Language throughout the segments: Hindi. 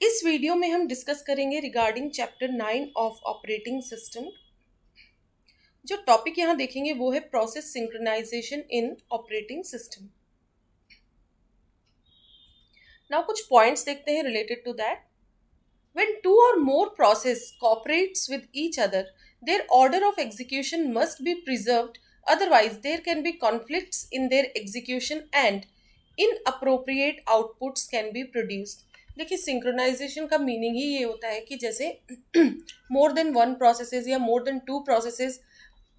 इस वीडियो में हम डिस्कस करेंगे regarding chapter 9 of operating system. जो टॉपिक यहाँ देखेंगे वो है process synchronization in operating system. Now कुछ पॉइंट्स देखते हैं related to that. When two or more process cooperates with each other, their order of execution must be preserved, otherwise there can be conflicts in their execution and inappropriate outputs can be produced. देखिए सिंक्रोनाइजेशन का मीनिंग ही ये होता है कि जैसे मोर देन वन प्रोसेसेस या more than two processes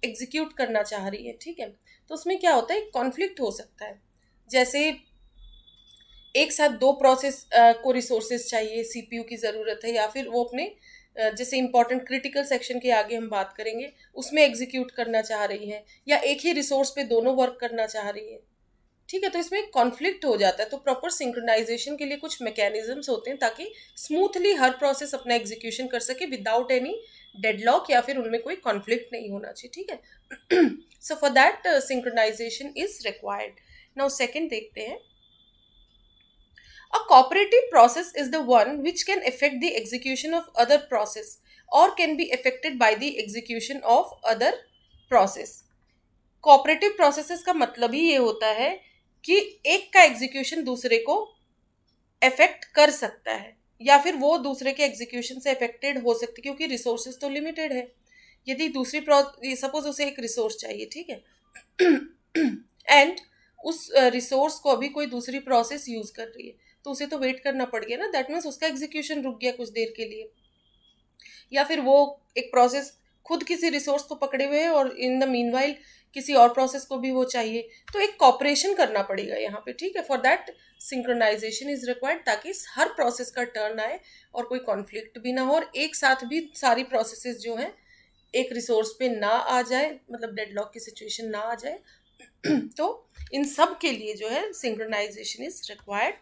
execute करना चाह रही है, ठीक है, तो उसमें क्या होता है, कॉन्फ्लिक्ट हो सकता है। जैसे एक साथ दो प्रोसेस को रिसोर्सेज चाहिए, सीपीयू की ज़रूरत है, या फिर वो अपने जैसे इंपॉर्टेंट क्रिटिकल सेक्शन के आगे हम बात करेंगे उसमें एग्जीक्यूट करना चाह रही है, या एक ही रिसोर्स पे दोनों वर्क करना चाह रही है, ठीक है, तो इसमें कॉन्फ्लिक्ट हो जाता है। तो प्रॉपर सिंक्रोनाइजेशन के लिए कुछ मैकेनिज्म्स होते हैं ताकि स्मूथली हर प्रोसेस अपना एग्जीक्यूशन कर सके विदाउट एनी डेडलॉक, या फिर उनमें कोई कॉन्फ्लिक्ट नहीं होना चाहिए, ठीक है। So for that synchronization is required. Now second देखते हैं। A cooperative process is the one which can affect the execution of other process or can be affected by the execution of other process. Cooperative processes का मतलब ही ये होता है कि एक का एग्जीक्यूशन दूसरे को अफेक्ट कर सकता है, या फिर वो दूसरे के एग्जीक्यूशन से अफेक्टेड हो सकती है, क्योंकि रिसोर्सेज तो लिमिटेड है। यदि दूसरी सपोज उसे एक रिसोर्स चाहिए, ठीक है, एंड उस रिसोर्स को अभी कोई दूसरी प्रोसेस यूज कर रही है, तो उसे तो वेट करना पड़ गया ना, दैट मीन्स उसका एग्जीक्यूशन रुक गया कुछ देर के लिए। या फिर वो एक प्रोसेस खुद किसी रिसोर्स को पकड़े हुए है और इन द मीनवाइल किसी और प्रोसेस को भी वो चाहिए, तो एक कॉपरेशन करना पड़ेगा यहाँ पे, ठीक है। For that synchronization is required, ताकि हर प्रोसेस का टर्न आए और कोई कॉन्फ्लिक्ट भी ना हो, और एक साथ भी सारी प्रोसेसेस जो हैं एक रिसोर्स पे ना आ जाए, मतलब डेडलॉक की सिचुएशन ना आ जाए। तो इन सब के लिए जो है सिंक्रोनाइजेशन इज रिक्वायर्ड।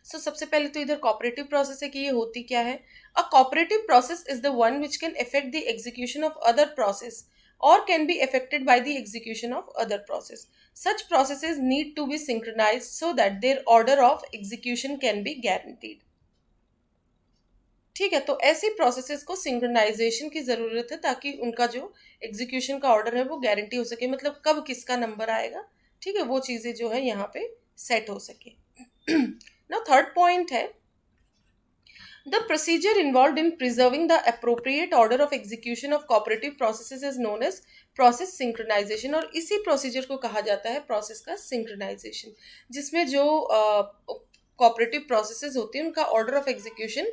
सो सबसे पहले तो इधर कॉपरेटिव प्रोसेस है कि ये होती क्या है। A cooperative process is the one which can affect the execution of other process or can be affected by the execution of other process. Such processes need to be synchronized so that their order of execution can be guaranteed. ठीक है, तो ऐसी प्रोसेसेस को सिंक्रोनाइजेशन की ज़रूरत है ताकि उनका जो एग्जीक्यूशन का ऑर्डर है वो गारंटी हो सके, मतलब कब किसका नंबर आएगा, ठीक है, वो चीज़ें जो है यहाँ पे सेट हो सके। नाउ थर्ड पॉइंट है, the procedure involved in preserving the appropriate order of execution of cooperative processes is known as process synchronization, और इसी प्रोसीजर को कहा जाता है प्रोसेस का सिंक्रोनाइजेशन, जिसमें जो कोऑपरेटिव प्रोसेसेस होती हैं उनका ऑर्डर ऑफ एग्जीक्यूशन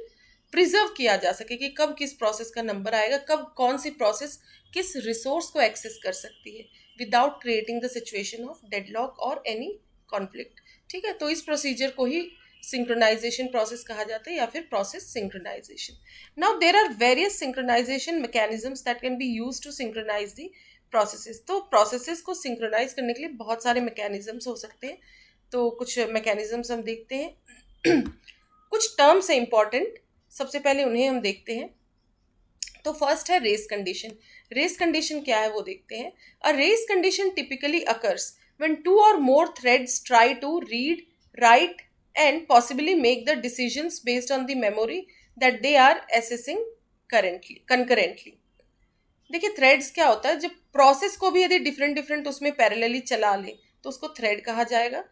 प्रिजर्व किया जा सके कि कब किस प्रोसेस का नंबर आएगा, कब कौन सी प्रोसेस किस रिसोर्स को एक्सेस कर सकती है without creating the situation of deadlock और एनी कॉन्फ्लिक्ट, ठीक है। तो इस प्रोसीजर को ही सिंक्रोनाइजेशन प्रोसेस कहा जाता है या फिर process synchronization. Now there are various synchronization mechanisms that can be used to synchronize the processes. तो प्रोसेसेस को सिंक्रोनाइज करने के लिए बहुत सारे मैकेनिज्म्स हो सकते हैं, तो कुछ मैकेनिज्म्स हम देखते हैं। कुछ टर्म्स हैं इंपॉर्टेंट, सबसे पहले उन्हें हम देखते हैं। तो फर्स्ट है रेस कंडीशन। रेस कंडीशन क्या है वो देखते हैं। A race condition typically occurs when two or more threads try to read, write and possibly make the decisions based on the memory that they are accessing concurrently। देखिए थ्रेड्स क्या होता है, जब प्रोसेस को भी यदि डिफरेंट उसमें पैरेलली चला ले तो उसको थ्रेड कहा जाएगा,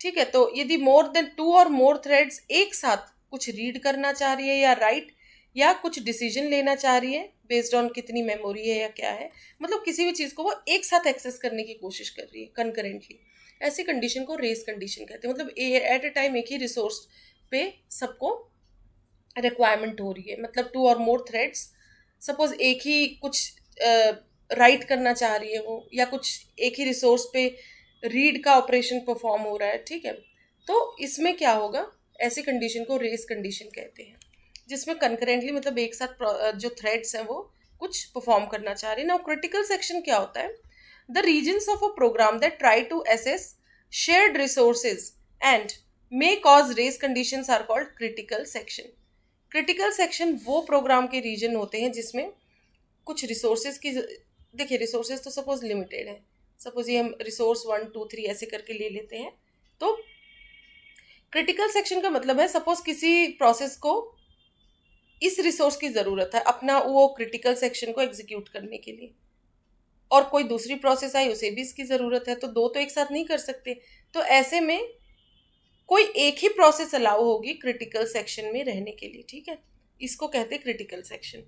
ठीक है। तो यदि मोर than to or more threads एक साथ कुछ रीड करना चाह रही है या राइट या कुछ डिसीजन लेना चाह रही है बेस्ड ऑन कितनी मेमोरी है या क्या है, मतलब किसी भी चीज़ को वो एक साथ एक्सेस करने की कोशिश कर रही है कंकरेंटली, ऐसी कंडीशन को रेस कंडीशन कहते हैं। मतलब एट ए टाइम एक ही रिसोर्स पे सबको रिक्वायरमेंट हो रही है, मतलब to or more threads suppose एक ही कुछ राइट करना चाह रही है वो, या कुछ एक ही रिसोर्स पे रीड का ऑपरेशन परफॉर्म हो रहा है, ठीक है। तो इसमें क्या होगा, ऐसी कंडीशन को रेस कंडीशन कहते हैं, जिसमें कंकरेंटली मतलब एक साथ जो थ्रेड्स हैं वो कुछ परफॉर्म करना चाह रही है। नाउ क्रिटिकल सेक्शन क्या होता है, the regions of a program that try to assess shared resources and may cause race conditions are called critical section। critical section वो प्रोग्राम के रीजन होते हैं जिसमें कुछ रिसोर्सेज की, देखिए रिसोर्सेज तो सपोज लिमिटेड है, सपोज ये हम रिसोर्स 1 2 3 ऐसे करके ले लेते हैं, तो क्रिटिकल सेक्शन का मतलब है सपोज किसी प्रोसेस को इस रिसोर्स की जरूरत है अपना वो क्रिटिकल सेक्शन को एग्जीक्यूट करने के लिए, और कोई दूसरी प्रोसेस आई उसे भी इसकी जरूरत है, तो दो तो एक साथ नहीं कर सकते। तो ऐसे में कोई एक ही प्रोसेस अलाउ होगी क्रिटिकल सेक्शन में रहने के लिए, ठीक है। इसको कहते हैं critical section.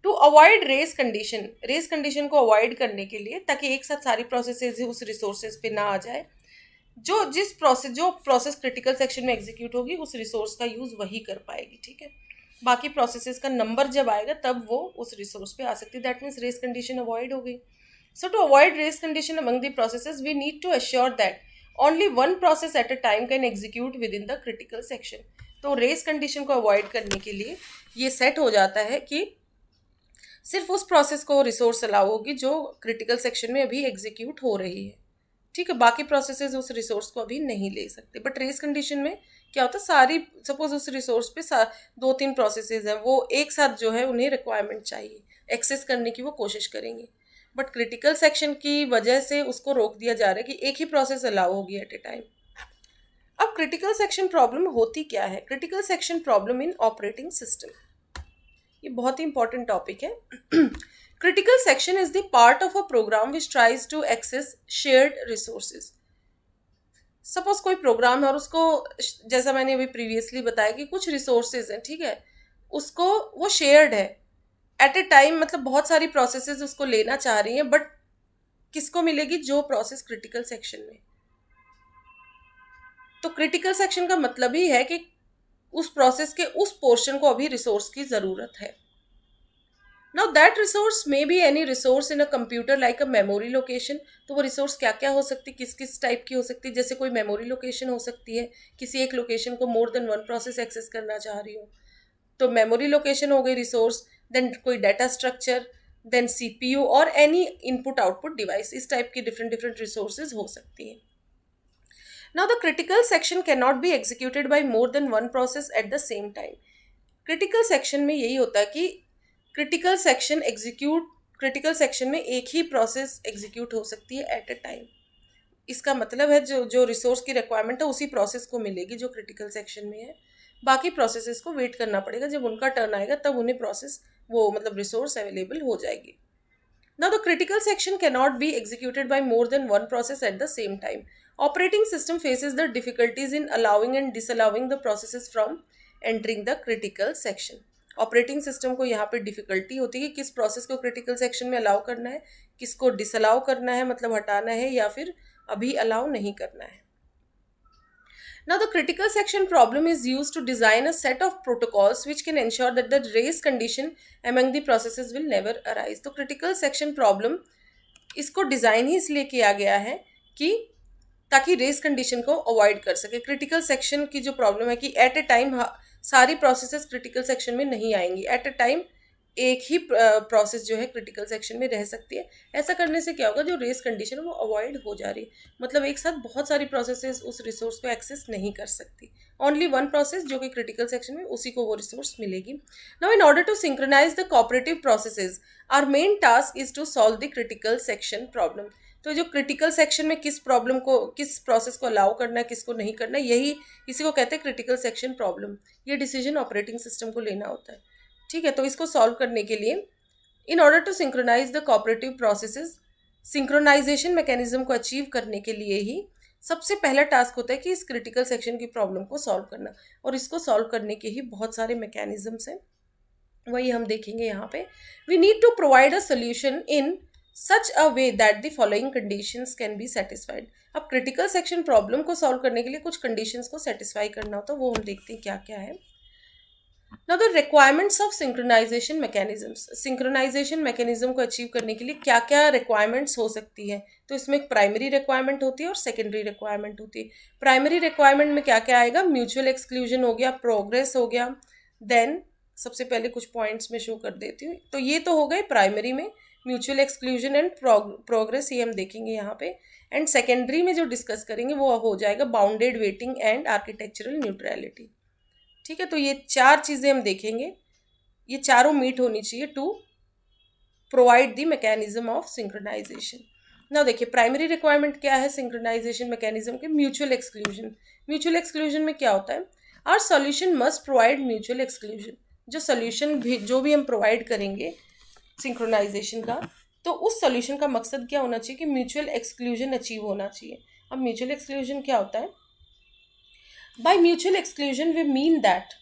To avoid race condition को अवॉइड करने के लिए, ताकि एक साथ सारी प्रोसेसेस उस रिसोर्सेज पे ना आ जाए, जो प्रोसेस क्रिटिकल सेक्शन में एग्जीक्यूट होगी उस रिसोर्स का यूज वही कर पाएगी, ठीक है। बाकी प्रोसेसेस का नंबर जब आएगा तब वो उस रिसोर्स पे आ सकती है। That means race condition avoid हो गई। So to avoid race condition among the processes we need to assure that only one process at a time can execute within the critical section. तो रेस कंडीशन को अवॉइड करने के लिए ये सेट हो जाता है कि सिर्फ उस प्रोसेस को रिसोर्स अलाउ होगी जो क्रिटिकल सेक्शन में अभी एग्जीक्यूट हो रही है, ठीक है। बाकी प्रोसेसेस उस रिसोर्स को अभी नहीं ले सकते। बट रेस कंडीशन में क्या होता है, सारी सपोज उस रिसोर्स पे दो तीन प्रोसेसेस हैं, वो एक साथ जो है उन्हें रिक्वायरमेंट चाहिए, एक्सेस करने की वो कोशिश करेंगे। बट क्रिटिकल सेक्शन की वजह से उसको रोक दिया जा रहा है कि एक ही प्रोसेस अलाउ होगी एट ए टाइम। अब क्रिटिकल सेक्शन प्रॉब्लम होती क्या है? Critical section problem in operating system, ये बहुत ही इंपॉर्टेंट टॉपिक है। Critical section is the part of a program which tries to access shared resources. Suppose कोई प्रोग्राम है और उसको, जैसा मैंने अभी प्रीवियसली बताया कि कुछ रिसोर्सेज हैं, ठीक है, उसको वो शेयर्ड है एट ए टाइम, मतलब बहुत सारी प्रोसेसेस उसको लेना चाह रही हैं, बट किसको मिलेगी? जो प्रोसेस क्रिटिकल सेक्शन में। तो क्रिटिकल सेक्शन का मतलब ही है कि उस प्रोसेस के उस पोर्शन को अभी रिसोर्स की जरूरत है। Now that resource may be any resource in a computer like a memory location। तो वो रिसोर्स क्या क्या हो सकती है, किस किस टाइप की हो सकती है? जैसे कोई मेमोरी लोकेशन हो सकती है, किसी एक लोकेशन को more than one process access करना चाह रही हो, तो मेमोरी लोकेशन हो गई रिसोर्स। देन कोई डाटा स्ट्रक्चर, देन सीपीयू और एनी इनपुट आउटपुट डिवाइस, इस टाइप की डिफरेंट डिफरेंट रिसोर्सेज हो सकती हैं। Now the critical section cannot be executed by more than one process at the same time। Critical section में यही होता है कि क्रिटिकल सेक्शन में एक ही प्रोसेस एग्जीक्यूट हो सकती है एट अ टाइम। इसका मतलब है जो रिसोर्स की रिक्वायरमेंट है उसी प्रोसेस को मिलेगी जो क्रिटिकल सेक्शन में है। बाकी प्रोसेसेस को वेट करना पड़ेगा, जब उनका टर्न आएगा तब उन्हें रिसोर्स अवेलेबल हो जाएगी। Now the critical section cannot be executed by more than one process at the same time। Operating system faces the difficulties in allowing and disallowing the processes from entering the critical section। Operating system को यहाँ पे डिफिकल्टी होती है कि किस प्रोसेस को क्रिटिकल सेक्शन में अलाउ करना है, किसको डिसअलाउ करना है, मतलब हटाना है, या फिर अभी अलाउ नहीं करना है। Now the critical section problem is used to design a set of protocols which can ensure that the race condition among the processes will never arise। तो critical section problem इसको डिजाइन ही इसलिए किया गया है कि ताकि रेस कंडीशन को अवॉइड कर सके। क्रिटिकल सेक्शन की जो प्रॉब्लम है कि एट ए टाइम सारी प्रोसेसेस क्रिटिकल सेक्शन में नहीं आएंगी, एट ए टाइम एक ही प्रोसेस जो है क्रिटिकल सेक्शन में रह सकती है। ऐसा करने से क्या होगा, जो रेस कंडीशन है वो अवॉइड हो जा रही है, मतलब एक साथ बहुत सारी प्रोसेसेस उस रिसोर्स को एक्सेस नहीं कर सकती। ओनली वन प्रोसेस जो कि क्रिटिकल सेक्शन में, उसी को वो रिसोर्स मिलेगी। Now in order to synchronize the cooperative processes our main task is to solve the critical section problem. तो जो क्रिटिकल सेक्शन में किस प्रोसेस को अलाउ करना है, किसको नहीं करना, इसी को कहते हैं क्रिटिकल सेक्शन प्रॉब्लम। ये डिसीजन ऑपरेटिंग सिस्टम को लेना होता है, ठीक है। तो इसको सॉल्व करने के लिए in order to synchronize the cooperative processes, synchronization mechanism को अचीव करने के लिए ही सबसे पहला टास्क होता है कि इस क्रिटिकल सेक्शन की प्रॉब्लम को सॉल्व करना। और इसको सॉल्व करने के ही बहुत सारे मैकेनिज्म्स हैं, वही हम देखेंगे यहाँ पे। We need to provide a solution in such a way that the following conditions can be satisfied. अब क्रिटिकल सेक्शन प्रॉब्लम को सॉल्व करने के लिए कुछ कंडीशंस को सेटिस्फाई करना होता है, वो हम देखते हैं क्या क्या है। Now the requirements of synchronization mechanisms। Synchronization mechanism को अचीव करने के लिए क्या क्या रिक्वायरमेंट्स हो सकती है? तो इसमें एक प्राइमरी रिक्वायरमेंट होती है और सेकेंडरी रिक्वायरमेंट होती है। प्राइमरी रिक्वायरमेंट में क्या क्या आएगा? म्यूचुअल एक्सक्लूजन हो गया, प्रोग्रेस हो गया। देन सबसे पहले कुछ पॉइंट्स में शो कर देती हूँ। तो ये तो हो गए प्राइमरी में, म्यूचुअल एक्सक्लूजन एंड प्रोग्रेस, ये हम देखेंगे यहाँ पे। एंड सेकेंडरी में जो डिस्कस करेंगे वो हो जाएगा bounded waiting and architectural neutrality, ठीक है। तो ये चार चीजें हम देखेंगे, ये चारों मीट होनी चाहिए to provide the mechanism of synchronization. ना देखिए प्राइमरी रिक्वायरमेंट क्या है सिंक्रोनाइजेशन मैकेनिज्म के, म्यूचुअल एक्सक्लूजन। म्यूचुअल एक्सक्लूजन में क्या होता है, our solution must provide mutual exclusion. जो सॉल्यूशन भी जो भी हम प्रोवाइड करेंगे सिंक्रोनाइजेशन का, तो उस सॉल्यूशन का मकसद क्या होना चाहिए कि म्यूचुअल एक्सक्लूजन अचीव होना चाहिए। अब म्यूचुअल एक्सक्लूजन क्या होता है, by mutual exclusion we mean that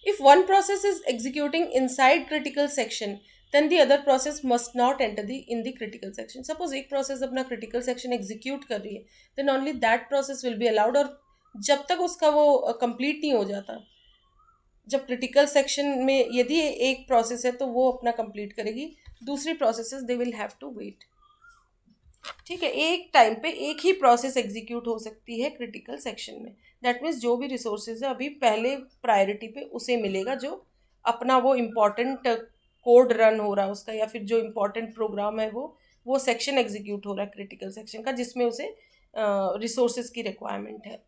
if one process is executing inside critical section then the other process must not enter in the critical section. Suppose एक process अपना critical section execute कर रही है, then only that process will be allowed, और जब तक उसका वो complete नहीं हो जाता, जब क्रिटिकल सेक्शन में यदि एक प्रोसेस है तो वो अपना कंप्लीट करेगी, दूसरी processes they will have to wait. ठीक है, एक टाइम पे एक ही प्रोसेस एग्जीक्यूट हो सकती है क्रिटिकल सेक्शन में। दैट मीन्स जो भी रिसोर्सेज है अभी पहले प्रायोरिटी पे उसे मिलेगा जो अपना वो इम्पॉर्टेंट कोड रन हो रहा है उसका, या फिर जो इम्पॉर्टेंट प्रोग्राम है वो सेक्शन एग्जीक्यूट हो रहा है क्रिटिकल सेक्शन का, जिसमें उसे रिसोर्सेज की रिक्वायरमेंट है,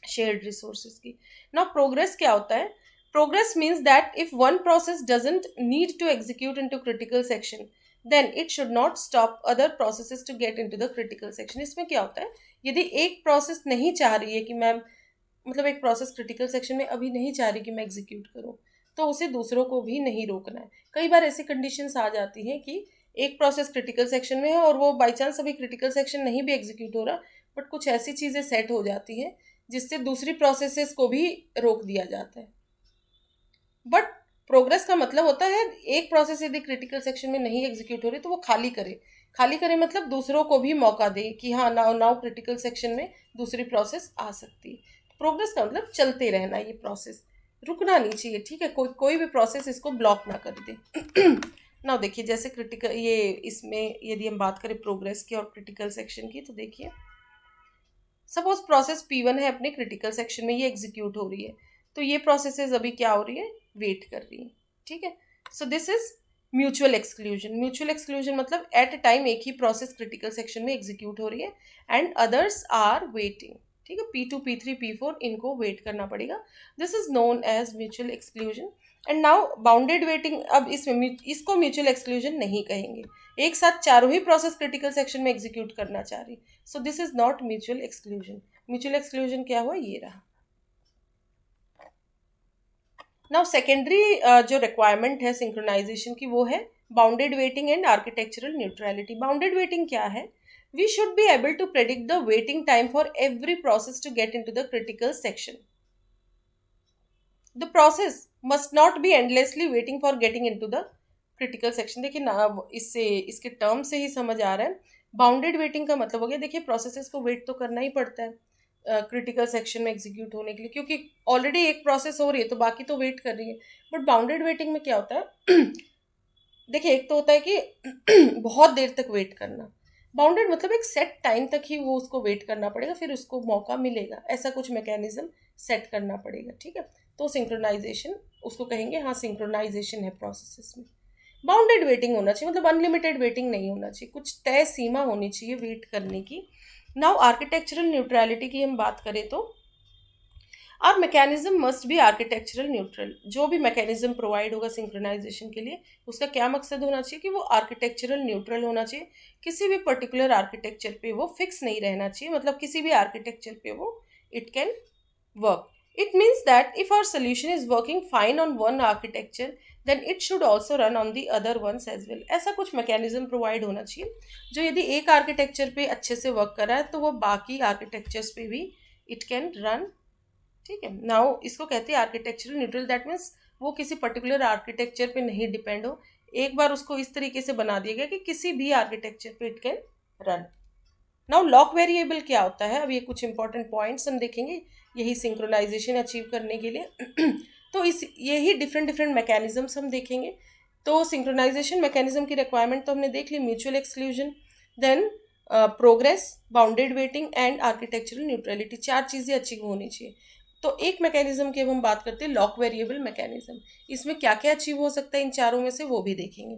शेयर्ड रिसोर्सेज की। नाउ प्रोग्रेस क्या होता है, progress means that if one process doesn't need to execute into critical section then it should not stop other processes to get into the critical section. इसमें क्या होता है, यदि एक प्रोसेस नहीं चाह रही है कि मैं मतलब एक प्रोसेस क्रिटिकल सेक्शन में अभी नहीं चाह रही कि मैं एग्जीक्यूट करूं, तो उसे दूसरों को भी नहीं रोकना है। कई बार ऐसी कंडीशंस आ जाती हैं कि एक प्रोसेस क्रिटिकल सेक्शन में है और वो बाई चांस अभी क्रिटिकल सेक्शन नहीं भी एग्जीक्यूट हो रहा, बट कुछ ऐसी चीज़ें सेट हो जाती हैं जिससे दूसरी प्रोसेसेस को भी रोक दिया जाता है। बट प्रोग्रेस का मतलब होता है एक प्रोसेस यदि क्रिटिकल सेक्शन में नहीं एग्जीक्यूट हो रही तो वो खाली करे मतलब दूसरों को भी मौका दे कि हाँ नाउ क्रिटिकल सेक्शन में दूसरी प्रोसेस आ सकती है। प्रोग्रेस का मतलब चलते रहना, ये प्रोसेस रुकना नहीं चाहिए। ठीक है, कोई भी प्रोसेस इसको ब्लॉक ना कर दे। ना देखिए जैसे क्रिटिकल ये इसमें यदि हम बात करें प्रोग्रेस की और क्रिटिकल सेक्शन की, तो देखिए सपोज प्रोसेस P1 है अपने क्रिटिकल सेक्शन में, ये एग्जीक्यूट हो रही है, तो ये प्रोसेसेस अभी क्या हो रही है, वेट कर रही है। ठीक है, सो this is mutual exclusion. Mutual exclusion मतलब एट अ टाइम एक ही प्रोसेस क्रिटिकल सेक्शन में एग्जीक्यूट हो रही है एंड अदर्स आर वेटिंग। ठीक है, P2 P3 P4 इनको वेट करना पड़ेगा। This is known as mutual exclusion. And now bounded waiting, अब इसमें इसको म्यूचुअल एक्सक्लूजन नहीं कहेंगे, एक साथ चारों ही प्रोसेस क्रिटिकल सेक्शन में एग्जीक्यूट करना चाह रही, so this is not mutual exclusion. Mutual exclusion क्या हुआ, ये रहा। नाउ सेकेंडरी जो रिक्वायरमेंट है सिंक्रोनाइजेशन की वो है bounded waiting and architectural neutrality. Bounded waiting क्या है, we should be able to predict the waiting time for every process to get into the critical section. The process must not be endlessly waiting for getting into the critical section. देखिए ना, इससे इसके टर्म से ही समझ आ रहा है। बाउंडेड वेटिंग का मतलब हो गया, देखिए प्रोसेसेस को वेट तो करना ही पड़ता है क्रिटिकल सेक्शन में एग्जीक्यूट होने के लिए, क्योंकि ऑलरेडी एक प्रोसेस हो रही है तो बाकी तो वेट कर रही है। बट बाउंडेड वेटिंग में क्या होता है देखिए, एक तो होता है कि बहुत देर तक वेट करना, बाउंडेड मतलब एक सेट टाइम तक ही वो उसको वेट करना पड़ेगा, फिर उसको मौका मिलेगा, ऐसा कुछ मैकेनिज्म सेट करना पड़ेगा। ठीक है, तो सिंक्रोनाइजेशन उसको कहेंगे, हाँ सिंक्रोनाइजेशन है प्रोसेसेस में। बाउंडेड वेटिंग होना चाहिए, मतलब अनलिमिटेड वेटिंग नहीं होना चाहिए, कुछ तय सीमा होनी चाहिए वेट करने की। नाउ आर्किटेक्चरल न्यूट्रलिटी की हम बात करें तो our mechanism must be architectural neutral. जो भी मैकेनिज्म प्रोवाइड होगा सिंक्रोनाइजेशन के लिए उसका क्या मकसद होना चाहिए कि वो आर्किटेक्चरल न्यूट्रल होना चाहिए, किसी भी पर्टिकुलर आर्किटेक्चर पे वो फिक्स नहीं रहना चाहिए, मतलब किसी भी आर्किटेक्चर पे वो it can work. It means that if our solution is working fine on one architecture, then it should also run on the other ones as well. ऐसा कुछ मैकेनिज्म प्रोवाइड होना चाहिए जो यदि एक आर्किटेक्चर पे अच्छे से वर्क कर रहा है तो वो बाकी आर्किटेक्चर्स पे भी इट कैन रन। ठीक है, नाउ इसको कहते हैं आर्किटेक्चरल न्यूट्रल। दैट मीन्स वो किसी पर्टिकुलर आर्किटेक्चर पे नहीं डिपेंड हो, एक बार उसको इस तरीके से बना दिया गया कि किसी भी आर्किटेक्चर पे it can run. Now lock variable क्या होता है, अब ये कुछ इंपॉर्टेंट पॉइंट्स हम देखेंगे यही सिंक्रोनाइजेशन अचीव करने के लिए। तो इस यही डिफरेंट मैकेनिज्म्स हम देखेंगे। तो सिंक्रोनाइजेशन मैकेनिज्म की रिक्वायरमेंट तो हमने देख ली, mutual exclusion, then progress, bounded waiting and architectural neutrality, चार चीज़ें अचीव होनी चाहिए। तो एक मैकेनिज्म की अब हम बात करते हैं लॉक वेरिएबल मैकेनिज्म, इसमें क्या क्या अचीव हो सकता है इन चारों में से वो भी देखेंगे।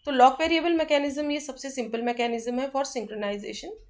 तो लॉक वेरिएबल मैकेनिज्म ये सबसे सिंपल मैकेनिज्म है for synchronization.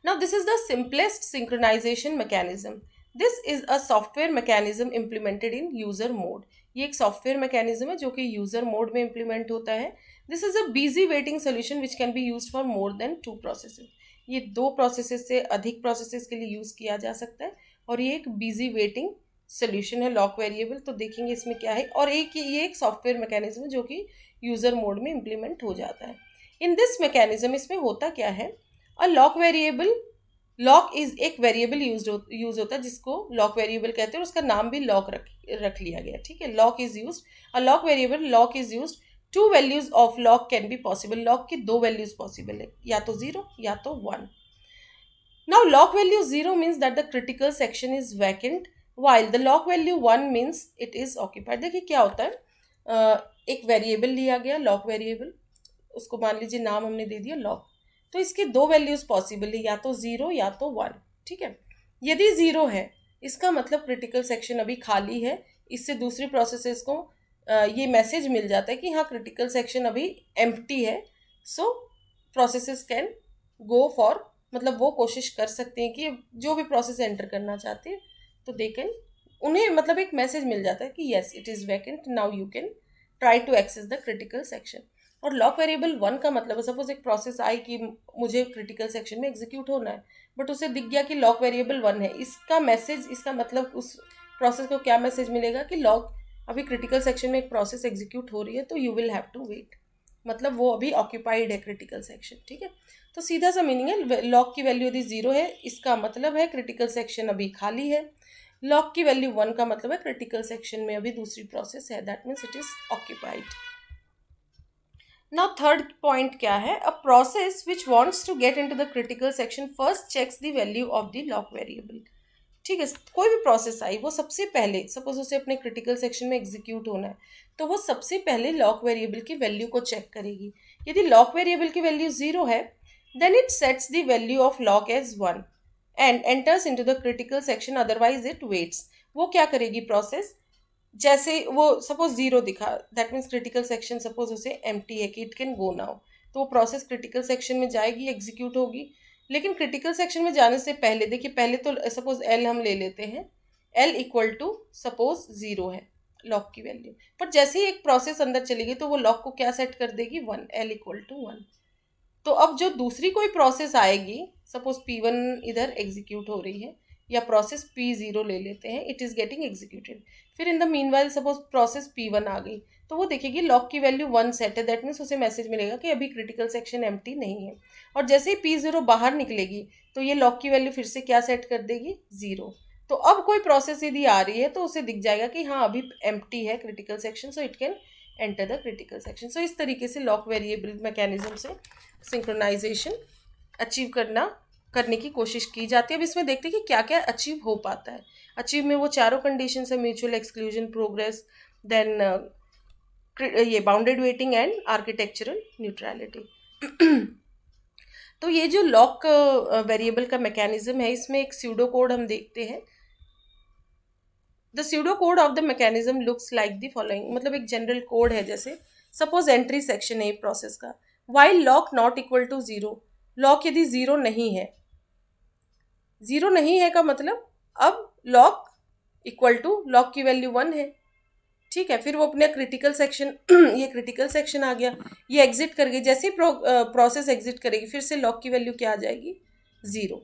Now this is the simplest synchronization mechanism. This is a software mechanism implemented in user mode. ये एक सॉफ्टवेयर मैकेनिज्म है जो कि यूजर मोड में इम्प्लीमेंट होता है। This is a busy waiting solution which can be use for more than 2 processes. ये 2 प्रोसेसेस से अधिक प्रोसेसेस के लिए यूज किया जा सकता है, और ये एक बिजी वेटिंग सोल्यूशन है लॉक वेरिएबल। तो देखेंगे इसमें क्या है, और ये एक सॉफ्टवेयर मैकेनिज्म है जो कि यूजर मोड में इम्प्लीमेंट हो जाता है। इन दिस मैकेनिज्म इसमें होता क्या है, a lock variable, lock is एक वेरिएबल यूज होता है जिसको लॉक वेरिएबल कहते हैं, और उसका नाम भी लॉक रख लिया गया, ठीक है। Lock is use, a lock variable, lock is use, 2 values of lock can be possible. Lock की 2 वैल्यूज पॉसिबल है, या तो 0 या तो 1। Now lock value 0 means that the critical section is vacant, while the lock value 1 means it is occupied। देखिए क्या होता है, एक वेरिएबल लिया गया लॉक वेरिएबल, उसको मान लीजिए नाम हमने दे दिया लॉक। तो इसकी 2 वैल्यूज पॉसिबल है, या तो 0 या तो 1, ठीक है। यदि 0 है, इसका मतलब क्रिटिकल सेक्शन अभी खाली है। इससे दूसरी प्रोसेसेस को ये मैसेज मिल जाता है कि हाँ क्रिटिकल सेक्शन अभी एम्प्टी है। सो प्रोसेसेस कैन गो फॉर, मतलब वो कोशिश कर सकते हैं कि जो भी प्रोसेस एंटर करना चाहते हैं तो दे कैन, उन्हें मतलब एक मैसेज मिल जाता है कि yes it is vacant, now you can try to access the critical section. और लॉक वेरिएबल 1 का मतलब है, सपोज एक प्रोसेस आई कि मुझे क्रिटिकल सेक्शन में एग्जीक्यूट होना है, बट उसे दिख गया कि लॉक वेरिएबल 1 है। इसका मैसेज, इसका मतलब उस प्रोसेस को क्या मैसेज मिलेगा कि लॉक अभी क्रिटिकल सेक्शन में एक प्रोसेस एग्जीक्यूट हो रही है, तो you will have to wait, मतलब वो अभी ऑक्यूपाइड है क्रिटिकल सेक्शन, ठीक है। तो सीधा सा मीनिंग है, लॉक की वैल्यू यदि 0 है इसका मतलब है क्रिटिकल सेक्शन अभी खाली है। लॉक की वैल्यू 1 का मतलब है क्रिटिकल सेक्शन में अभी दूसरी प्रोसेस है, that means it is occupied. Now third point क्या है, a process which wants to get into the critical section first checks the value of the lock variable. ठीक है, कोई भी प्रोसेस आई वो सबसे पहले, सपोज उसे अपने क्रिटिकल सेक्शन में एग्जीक्यूट होना है, तो वो सबसे पहले लॉक वेरिएबल की वैल्यू को चेक करेगी। यदि लॉक वेरिएबल की वैल्यू 0 है, then it sets the value of lock as 1 and enters into the critical section, otherwise it waits. वो क्या करेगी प्रोसेस, जैसे वो सपोज 0 दिखा, that means critical section suppose उसे एम्प्टी है कि इट कैन गो नाउ, तो वो प्रोसेस क्रिटिकल सेक्शन में जाएगी, एग्जीक्यूट होगी। लेकिन क्रिटिकल सेक्शन में जाने से पहले देखिए, पहले तो सपोज एल हम ले लेते हैं, एल इक्वल टू सपोज 0 है लॉक की वैल्यू, पर जैसे ही एक प्रोसेस अंदर चलेगी तो वो लॉक को क्या सेट कर देगी, 1, एल इक्वल टू 1। तो अब जो दूसरी कोई प्रोसेस आएगी, सपोज P1 इधर एग्जीक्यूट हो रही है, या प्रोसेस P0 ले लेते हैं, इट इज़ गेटिंग एग्जीक्यूटेड। फिर in the meanwhile suppose process P1 आ गई, तो वो देखेगी लॉक की वैल्यू 1 सेट है, दैट मीन्स उसे मैसेज मिलेगा कि अभी क्रिटिकल सेक्शन एम्प्टी नहीं है। और जैसे ही P0 बाहर निकलेगी तो ये लॉक की वैल्यू फिर से क्या सेट कर देगी, 0। तो अब कोई प्रोसेस यदि आ रही है तो उसे दिख जाएगा कि हाँ अभी एम्प्टी है critical section, so it can enter the critical section. So इस तरीके से लॉक वेरिएबल मैकेनिज्म से सिंक्रोनाइजेशन अचीव करने की कोशिश की जाती है। अब इसमें देखते हैं कि क्या क्या अचीव हो पाता है। अचीव में वो चारों कंडीशन है, म्यूचुअल एक्सक्लूजन, प्रोग्रेस, देन ये bounded waiting and architectural neutrality. तो ये जो लॉक वेरिएबल का मैकेनिज्म है, इसमें एक स्यूडो कोड हम देखते हैं। The pseudo code of the mechanism looks like the following, मतलब एक जनरल कोड है, जैसे सपोज एंट्री सेक्शन है प्रोसेस का, while lock not equal to 0, lock यदि 0 नहीं है, 0 नहीं है का मतलब अब लॉक इक्वल टू लॉक की वैल्यू 1 है, ठीक है। फिर वो अपने क्रिटिकल सेक्शन ये क्रिटिकल सेक्शन आ गया, ये एग्जिट कर गई, जैसे ही प्रोसेस एग्जिट करेगी फिर से लॉक की वैल्यू क्या आ जाएगी, 0,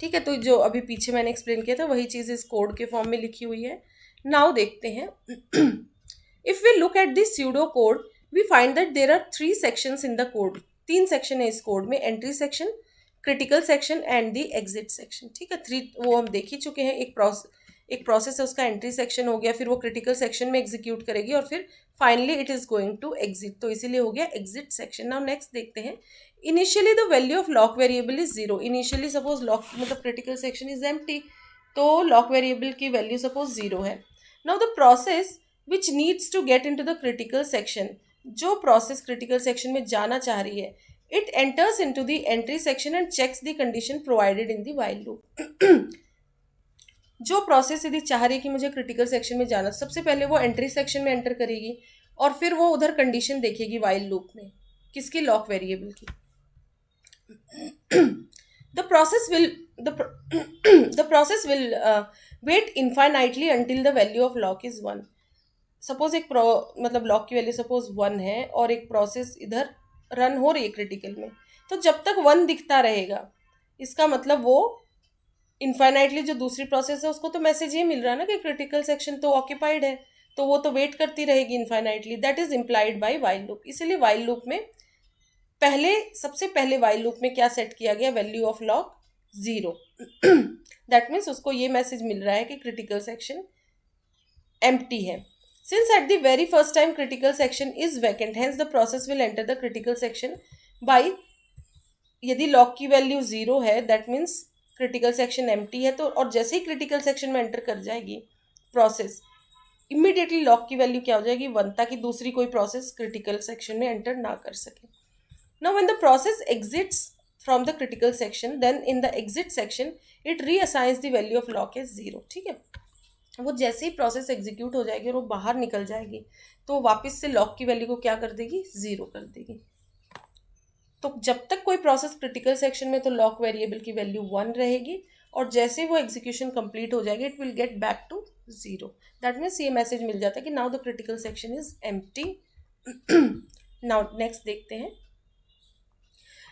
ठीक है। तो जो अभी पीछे मैंने एक्सप्लेन किया था वही चीज़ इस कोड के फॉर्म में लिखी हुई है। नाउ देखते हैं, if we look at this pseudo code we find that there are 3 sections in the code. 3 section है इस कोड में, entry section, critical section and the exit section, ठीक है। 3 वो हम देख ही चुके हैं, एक प्रोसेस है उसका एंट्री सेक्शन हो गया, फिर वो क्रिटिकल सेक्शन में एग्जीक्यूट करेगी और फिर finally it is going to exit, तो इसीलिए हो गया एग्जिट सेक्शन। नाउ नेक्स्ट देखते हैं, initially the value of lock variable is 0। Initially suppose lock मतलब क्रिटिकल सेक्शन इज एम्प्टी, तो लॉक वेरिएबल की वैल्यू सपोज 0 है। Now the process which needs to get into the critical section, जो प्रोसेस क्रिटिकल सेक्शन में जाना चाह रही है, it enters into the entry section and checks the condition provided in the while loop. जो प्रोसेस यदि चाह रही है कि मुझे क्रिटिकल सेक्शन में जाना, सबसे पहले वो एंट्री सेक्शन में एंटर करेगी और फिर वो उधर कंडीशन देखेगी व्हाइल लूप में, किसकी, लॉक वेरिएबल की। the process will the process will wait infinitely until the value of lock is 1। Suppose एक मतलब लॉक की वैल्यू सपोज 1 है और एक प्रोसेस इधर रन हो रही है क्रिटिकल में, तो जब तक 1 दिखता रहेगा इसका मतलब वो इनफाइनाइटली जो दूसरी प्रोसेस है उसको तो मैसेज ये मिल रहा है ना कि क्रिटिकल सेक्शन तो ऑक्यूपाइड है, तो वो तो वेट करती रहेगी infinitely. That is implied by while loop. इसीलिए वाइल लूप में सबसे पहले वाइल लूप में क्या सेट किया गया, वैल्यू ऑफ लॉक 0। दैट मीन्स उसको ये मैसेज मिल रहा है कि क्रिटिकल सेक्शन एम्प्टी है। Since at the very first time critical section is vacant, hence the process will enter the critical section by, यदि लॉक की वैल्यू 0 है that means critical section empty है, तो और जैसे ही क्रिटिकल सेक्शन में एंटर कर जाएगी प्रोसेस, इमीडिएटली लॉक की वैल्यू क्या हो जाएगी 1, ताकि दूसरी कोई प्रोसेस क्रिटिकल सेक्शन में एंटर ना कर सके। Now when the process exits from the critical section, then in the exit section it reassigns the value of lock as 0। ठीक है, वो जैसे ही प्रोसेस एग्जीक्यूट हो जाएगी और वो बाहर निकल जाएगी तो वापस से लॉक की वैल्यू को क्या कर देगी, 0 कर देगी। तो जब तक कोई प्रोसेस क्रिटिकल सेक्शन में तो लॉक वेरिएबल की वैल्यू 1 रहेगी, और जैसे वो एग्जीक्यूशन कंप्लीट हो जाएगी it will get back to 0। दैट मीन्स ये मैसेज मिल जाता है कि now the critical section is empty. Now next देखते हैं।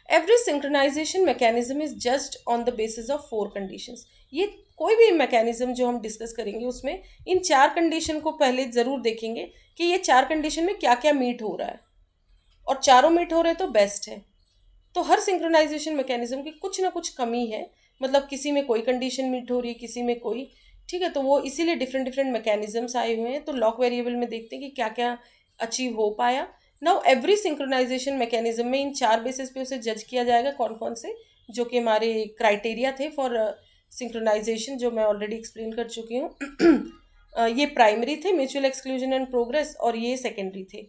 Every synchronization mechanism is just on the basis of 4 conditions. ये कोई भी मैकेनिज्म जो हम डिस्कस करेंगे उसमें इन 4 कंडीशन को पहले ज़रूर देखेंगे कि ये 4 कंडीशन में क्या क्या मीट हो रहा है, और चारों मीट हो रहे तो बेस्ट है। तो हर सिंक्रोनाइजेशन मैकेनिज्म की कुछ ना कुछ कमी है, मतलब किसी में कोई कंडीशन मीट हो रही है, किसी में कोई। ठीक है, तो वो इसीलिए डिफरेंट डिफरेंट मैकेनिज्म्स आए हुए हैं। तो लॉक वेरिएबल में देखते हैं कि क्या क्या अचीव हो पाया। नाउ एवरी सिंक्रोनाइजेशन मैकेनिज्म में इन 4 बेसिस पे उसे जज किया जाएगा, कौन कौन से, जो कि हमारे क्राइटेरिया थे फॉर सिंक्रोनाइजेशन, जो मैं ऑलरेडी एक्सप्लेन कर चुकी हूँ। ये प्राइमरी थे, म्यूचुअल एक्सक्लूजन एंड प्रोग्रेस, और ये सेकेंडरी थे।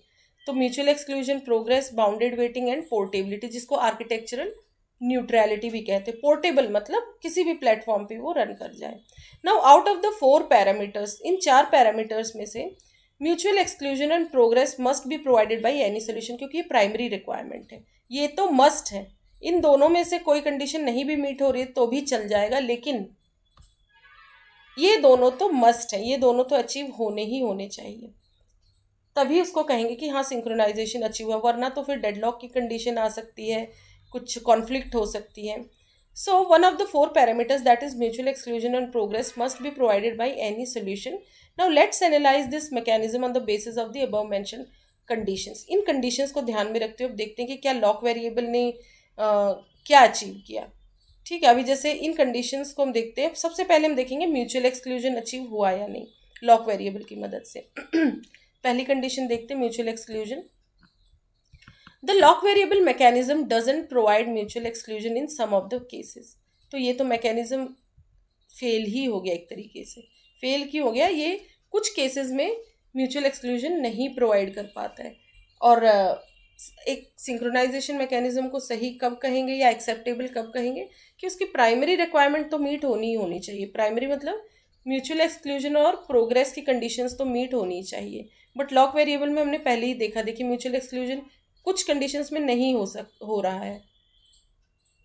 तो mutual exclusion, progress, bounded waiting and portability, जिसको आर्किटेक्चरल न्यूट्रलिटी भी कहते हैं। पोर्टेबल मतलब किसी भी प्लेटफॉर्म पे वो रन कर जाए। Now out of the 4 parameters, in 4 parameters में से mutual exclusion and progress must be provided by any solution, क्योंकि ये प्राइमरी रिक्वायरमेंट है, ये तो मस्ट है। इन दोनों में से कोई कंडीशन नहीं भी मीट हो रही है तो भी चल जाएगा, लेकिन ये दोनों तो मस्ट है, ये दोनों तो अचीव होने ही होने चाहिए, तभी उसको कहेंगे कि हाँ सिंक्रोनाइजेशन अचीव हुआ। वरना तो फिर डेडलॉक की कंडीशन आ सकती है, कुछ कॉन्फ्लिक्ट हो सकती है। So one of the 4 parameters that is mutual exclusion and progress must be provided by any solution. Now let's analyse this mechanism on the basis of the above mention conditions. In conditions को ध्यान में रखते हुए देखते हैं कि क्या लॉक वेरिएबल ने क्या अचीव किया। ठीक है, अभी जैसे इन कंडीशंस को हम देखते हैं। सबसे पहले हम देखेंगे म्यूचुअल एक्सक्लूजन अचीव हुआ या नहीं लॉक वेरिएबल की मदद से। पहली कंडीशन देखते हैं, mutual exclusion. The lock variable mechanism doesn't provide mutual exclusion in some of the cases. तो ये तो मैकेनिज्म फेल ही हो गया, एक तरीके से फेल क्यों हो गया, ये कुछ केसेस में म्यूचुअल एक्सक्लूजन नहीं प्रोवाइड कर पाता है। और एक सिंक्रोनाइजेशन मैकेनिज्म को सही कब कहेंगे या एक्सेप्टेबल कब कहेंगे, कि उसकी प्राइमरी रिक्वायरमेंट तो मीट होनी ही होनी चाहिए। प्राइमरी मतलब म्यूचुअल एक्सक्लूजन और प्रोग्रेस की कंडीशंस तो मीट होनी चाहिए। बट लॉक वेरिएबल में हमने पहले ही देखा, देखिए म्यूचुअल एक्सक्लूजन कुछ कंडीशंस में नहीं हो रहा है,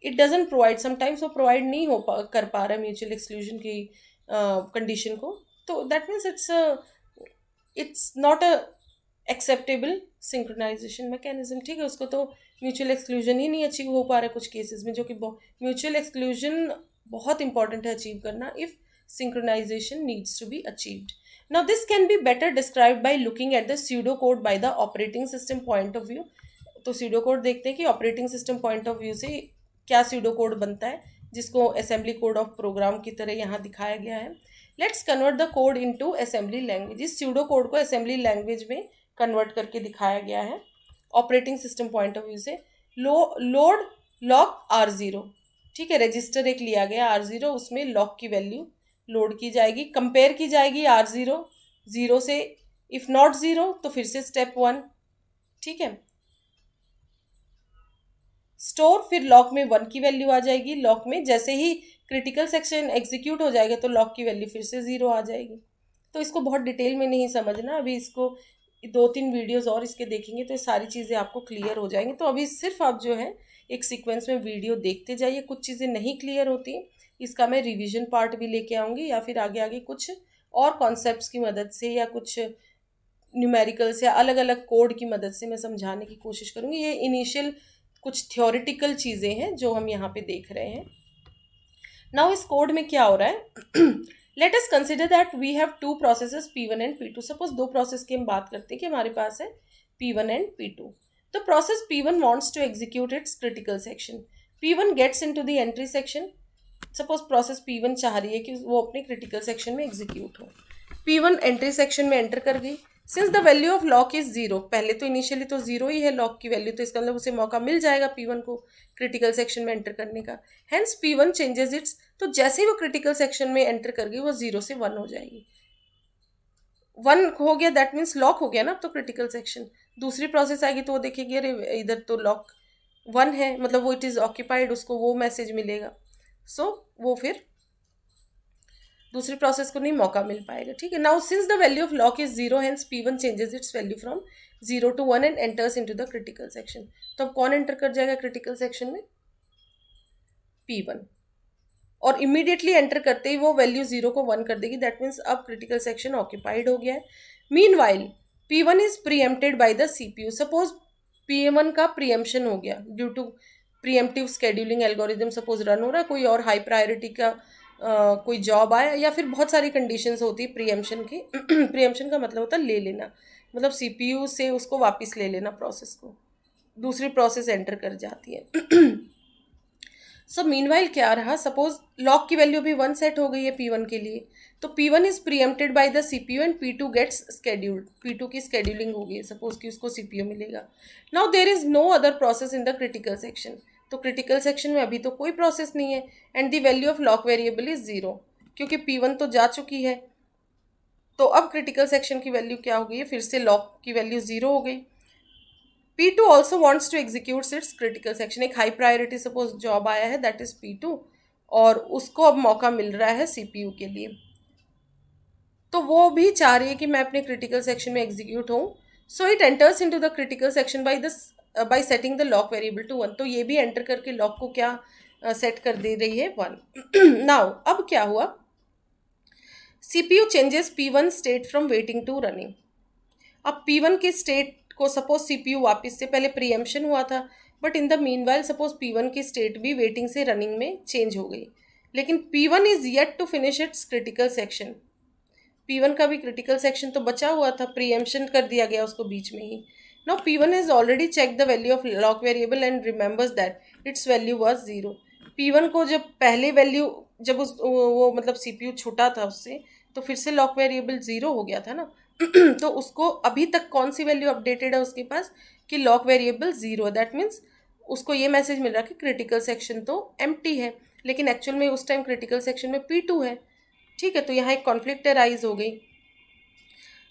इट डजंट प्रोवाइड, समटाइम्स वो प्रोवाइड नहीं कर पा रहा है म्यूचुअल एक्सक्लूजन की कंडीशन को। तो that means it's not a acceptable synchronization mechanism. ठीक है, उसको तो म्यूचुअल एक्सक्लूजन ही नहीं अचीव हो पा रहा है कुछ केसेस में, जो कि म्यूचुअल एक्सक्लूजन बहुत इंपॉर्टेंट है अचीव करना if synchronization needs to be achieved. Now this can be better described by looking at the pseudocode by the operating system point of view. तो pseudocode देखते हैं कि operating system point of view से क्या pseudocode बनता है, जिसको assembly code of program की तरह यहाँ दिखाया गया है। Let's convert the code into assembly language. इस pseudocode को assembly language में convert करके दिखाया गया है operating system point of view से। load lock R0, ठीक है, रजिस्टर एक लिया गया R0, उसमें लॉक की वैल्यू लोड की जाएगी, कंपेयर की जाएगी R0 0 से, इफ नॉट 0 तो फिर से स्टेप 1। ठीक है, स्टोर, फिर लॉक में 1 की वैल्यू आ जाएगी, लॉक में जैसे ही क्रिटिकल सेक्शन एग्जीक्यूट हो जाएगा तो लॉक की वैल्यू फिर से 0 आ जाएगी। तो इसको बहुत डिटेल में नहीं समझना, अभी इसको 2-3 वीडियोस और इसके देखेंगे तो ये सारी चीज़ें आपको क्लियर हो जाएंगी। तो अभी सिर्फ आप जो है एक सीक्वेंस में वीडियो देखते जाइए, कुछ चीज़ें नहीं क्लियर होती इसका मैं रिवीजन पार्ट भी लेके आऊँगी, या फिर आगे आगे कुछ और कॉन्सेप्ट्स की मदद से या कुछ न्यूमेरिकल्स या अलग अलग कोड की मदद से मैं समझाने की कोशिश करूँगी। ये इनिशियल कुछ थ्योरेटिकल चीज़ें हैं जो हम यहाँ पे देख रहे हैं। नाउ इस कोड में क्या हो रहा है, let us consider that we have two processes P1 and P2। Suppose दो प्रोसेस की हम बात करते हैं कि हमारे पास है P1 एंड P2। तो process P1 wants to execute its critical section. P1 gets into the entry section. Suppose process P1 चाह रही है कि वो अपने क्रिटिकल सेक्शन में एग्जीक्यूट हो। P1 एंट्री सेक्शन में एंटर कर गई। Since the value of lock is zero, पहले तो इनिशियली तो जीरो ही है लॉक की वैल्यू, तो इसका मतलब उसे मौका मिल जाएगा P1 को क्रिटिकल सेक्शन में एंटर करने का। हेंस P1 चेंजेस इट्स, तो जैसे ही वो क्रिटिकल सेक्शन में एंटर कर गई वो 0 से 1 हो जाएगी। 1 हो गया दैट मीन्स लॉक हो गया ना अब तो क्रिटिकल सेक्शन। दूसरी प्रोसेस आएगी तो वो देखेगी अरे इधर तो लॉक 1 है, मतलब वो इट इज़ ऑक्यूपाइड, उसको वो मैसेज मिलेगा। सो वो फिर दूसरी प्रोसेस को नहीं मौका मिल पाएगा। ठीक है, now since the value of lock is zero, hence P1 changes it's value from 0 to 1 and enters into the critical section. तो अब कौन एंटर कर जाएगा क्रिटिकल सेक्शन में? P1। और इमीडिएटली एंटर करते ही वो वैल्यू 0 को 1 कर देगी, दैट मीन्स अब क्रिटिकल सेक्शन ऑक्यूपाइड हो गया है। Meanwhile P1 is preempted by the CPU। Suppose P1 का प्रीएम्पशन हो गया due to preemptive scheduling algorithm, suppose run हो रहा है कोई और हाई प्रायोरिटी का कोई जॉब आया, या फिर बहुत सारी कंडीशंस होती है प्रीएम्पशन की। प्रीएम्पशन का मतलब होता है ले लेना, मतलब CPU से उसको वापस ले लेना प्रोसेस को, दूसरी प्रोसेस एंटर कर जाती है। सो मीनवाइल क्या रहा, सपोज लॉक की वैल्यू भी 1 सेट हो गई है P1 के लिए, तो P1 is preempted by the CPU and P2 gets scheduled. P2 की स्केड्यूलिंग हो गई है, सपोज कि उसको CPU मिलेगा। Now there is no other process in the critical section, तो क्रिटिकल सेक्शन में अभी तो कोई प्रोसेस नहीं है। And the value of lock variable is 0, क्योंकि P1 तो जा चुकी है। तो अब क्रिटिकल सेक्शन की वैल्यू क्या हो गई है, फिर से लॉक की वैल्यू 0 हो गई। P2 also wants to execute its critical section। एक हाई प्रायोरिटी सपोज जॉब आया है दैट इज P2, और उसको अब मौका मिल रहा है CPU के लिए, तो वो भी चाह रही है कि मैं अपने क्रिटिकल सेक्शन में एग्जीक्यूट हूँ। So it enters into the critical section by setting the lock variable to 1। तो ये भी एंटर करके लॉक को क्या सेट कर दे रही है 1। नाउ अब क्या हुआ, CPU changes P1 state from waiting to running. अब P1 के स्टेट को सपोज CPU वापस से, पहले प्रीएम्पशन हुआ था but in the meanwhile suppose P1 की स्टेट भी वेटिंग से रनिंग में चेंज हो गई, लेकिन P1 is yet to finish its critical section. P1 का भी क्रिटिकल सेक्शन तो बचा हुआ था, प्रीएम्पशन कर दिया गया उसको बीच में ही। Now P1 has already check the value of lock variable and remembers that its value was 0। P1 को जब पहले वैल्यू, जब उस वो मतलब CPU छूटा था उससे, तो फिर से लॉक वेरिएबल 0 हो गया था ना। तो उसको अभी तक कौन सी वैल्यू अपडेटेड है उसके पास कि लॉक वेरिएबल 0 है, दैट मीन्स उसको ये मैसेज मिल रहा है कि क्रिटिकल सेक्शन तो एम्प्टी है, लेकिन एक्चुअल में उस टाइम क्रिटिकल सेक्शन में P2 है। ठीक है, तो यहाँ एक कॉन्फ्लिक्ट राइज हो गई।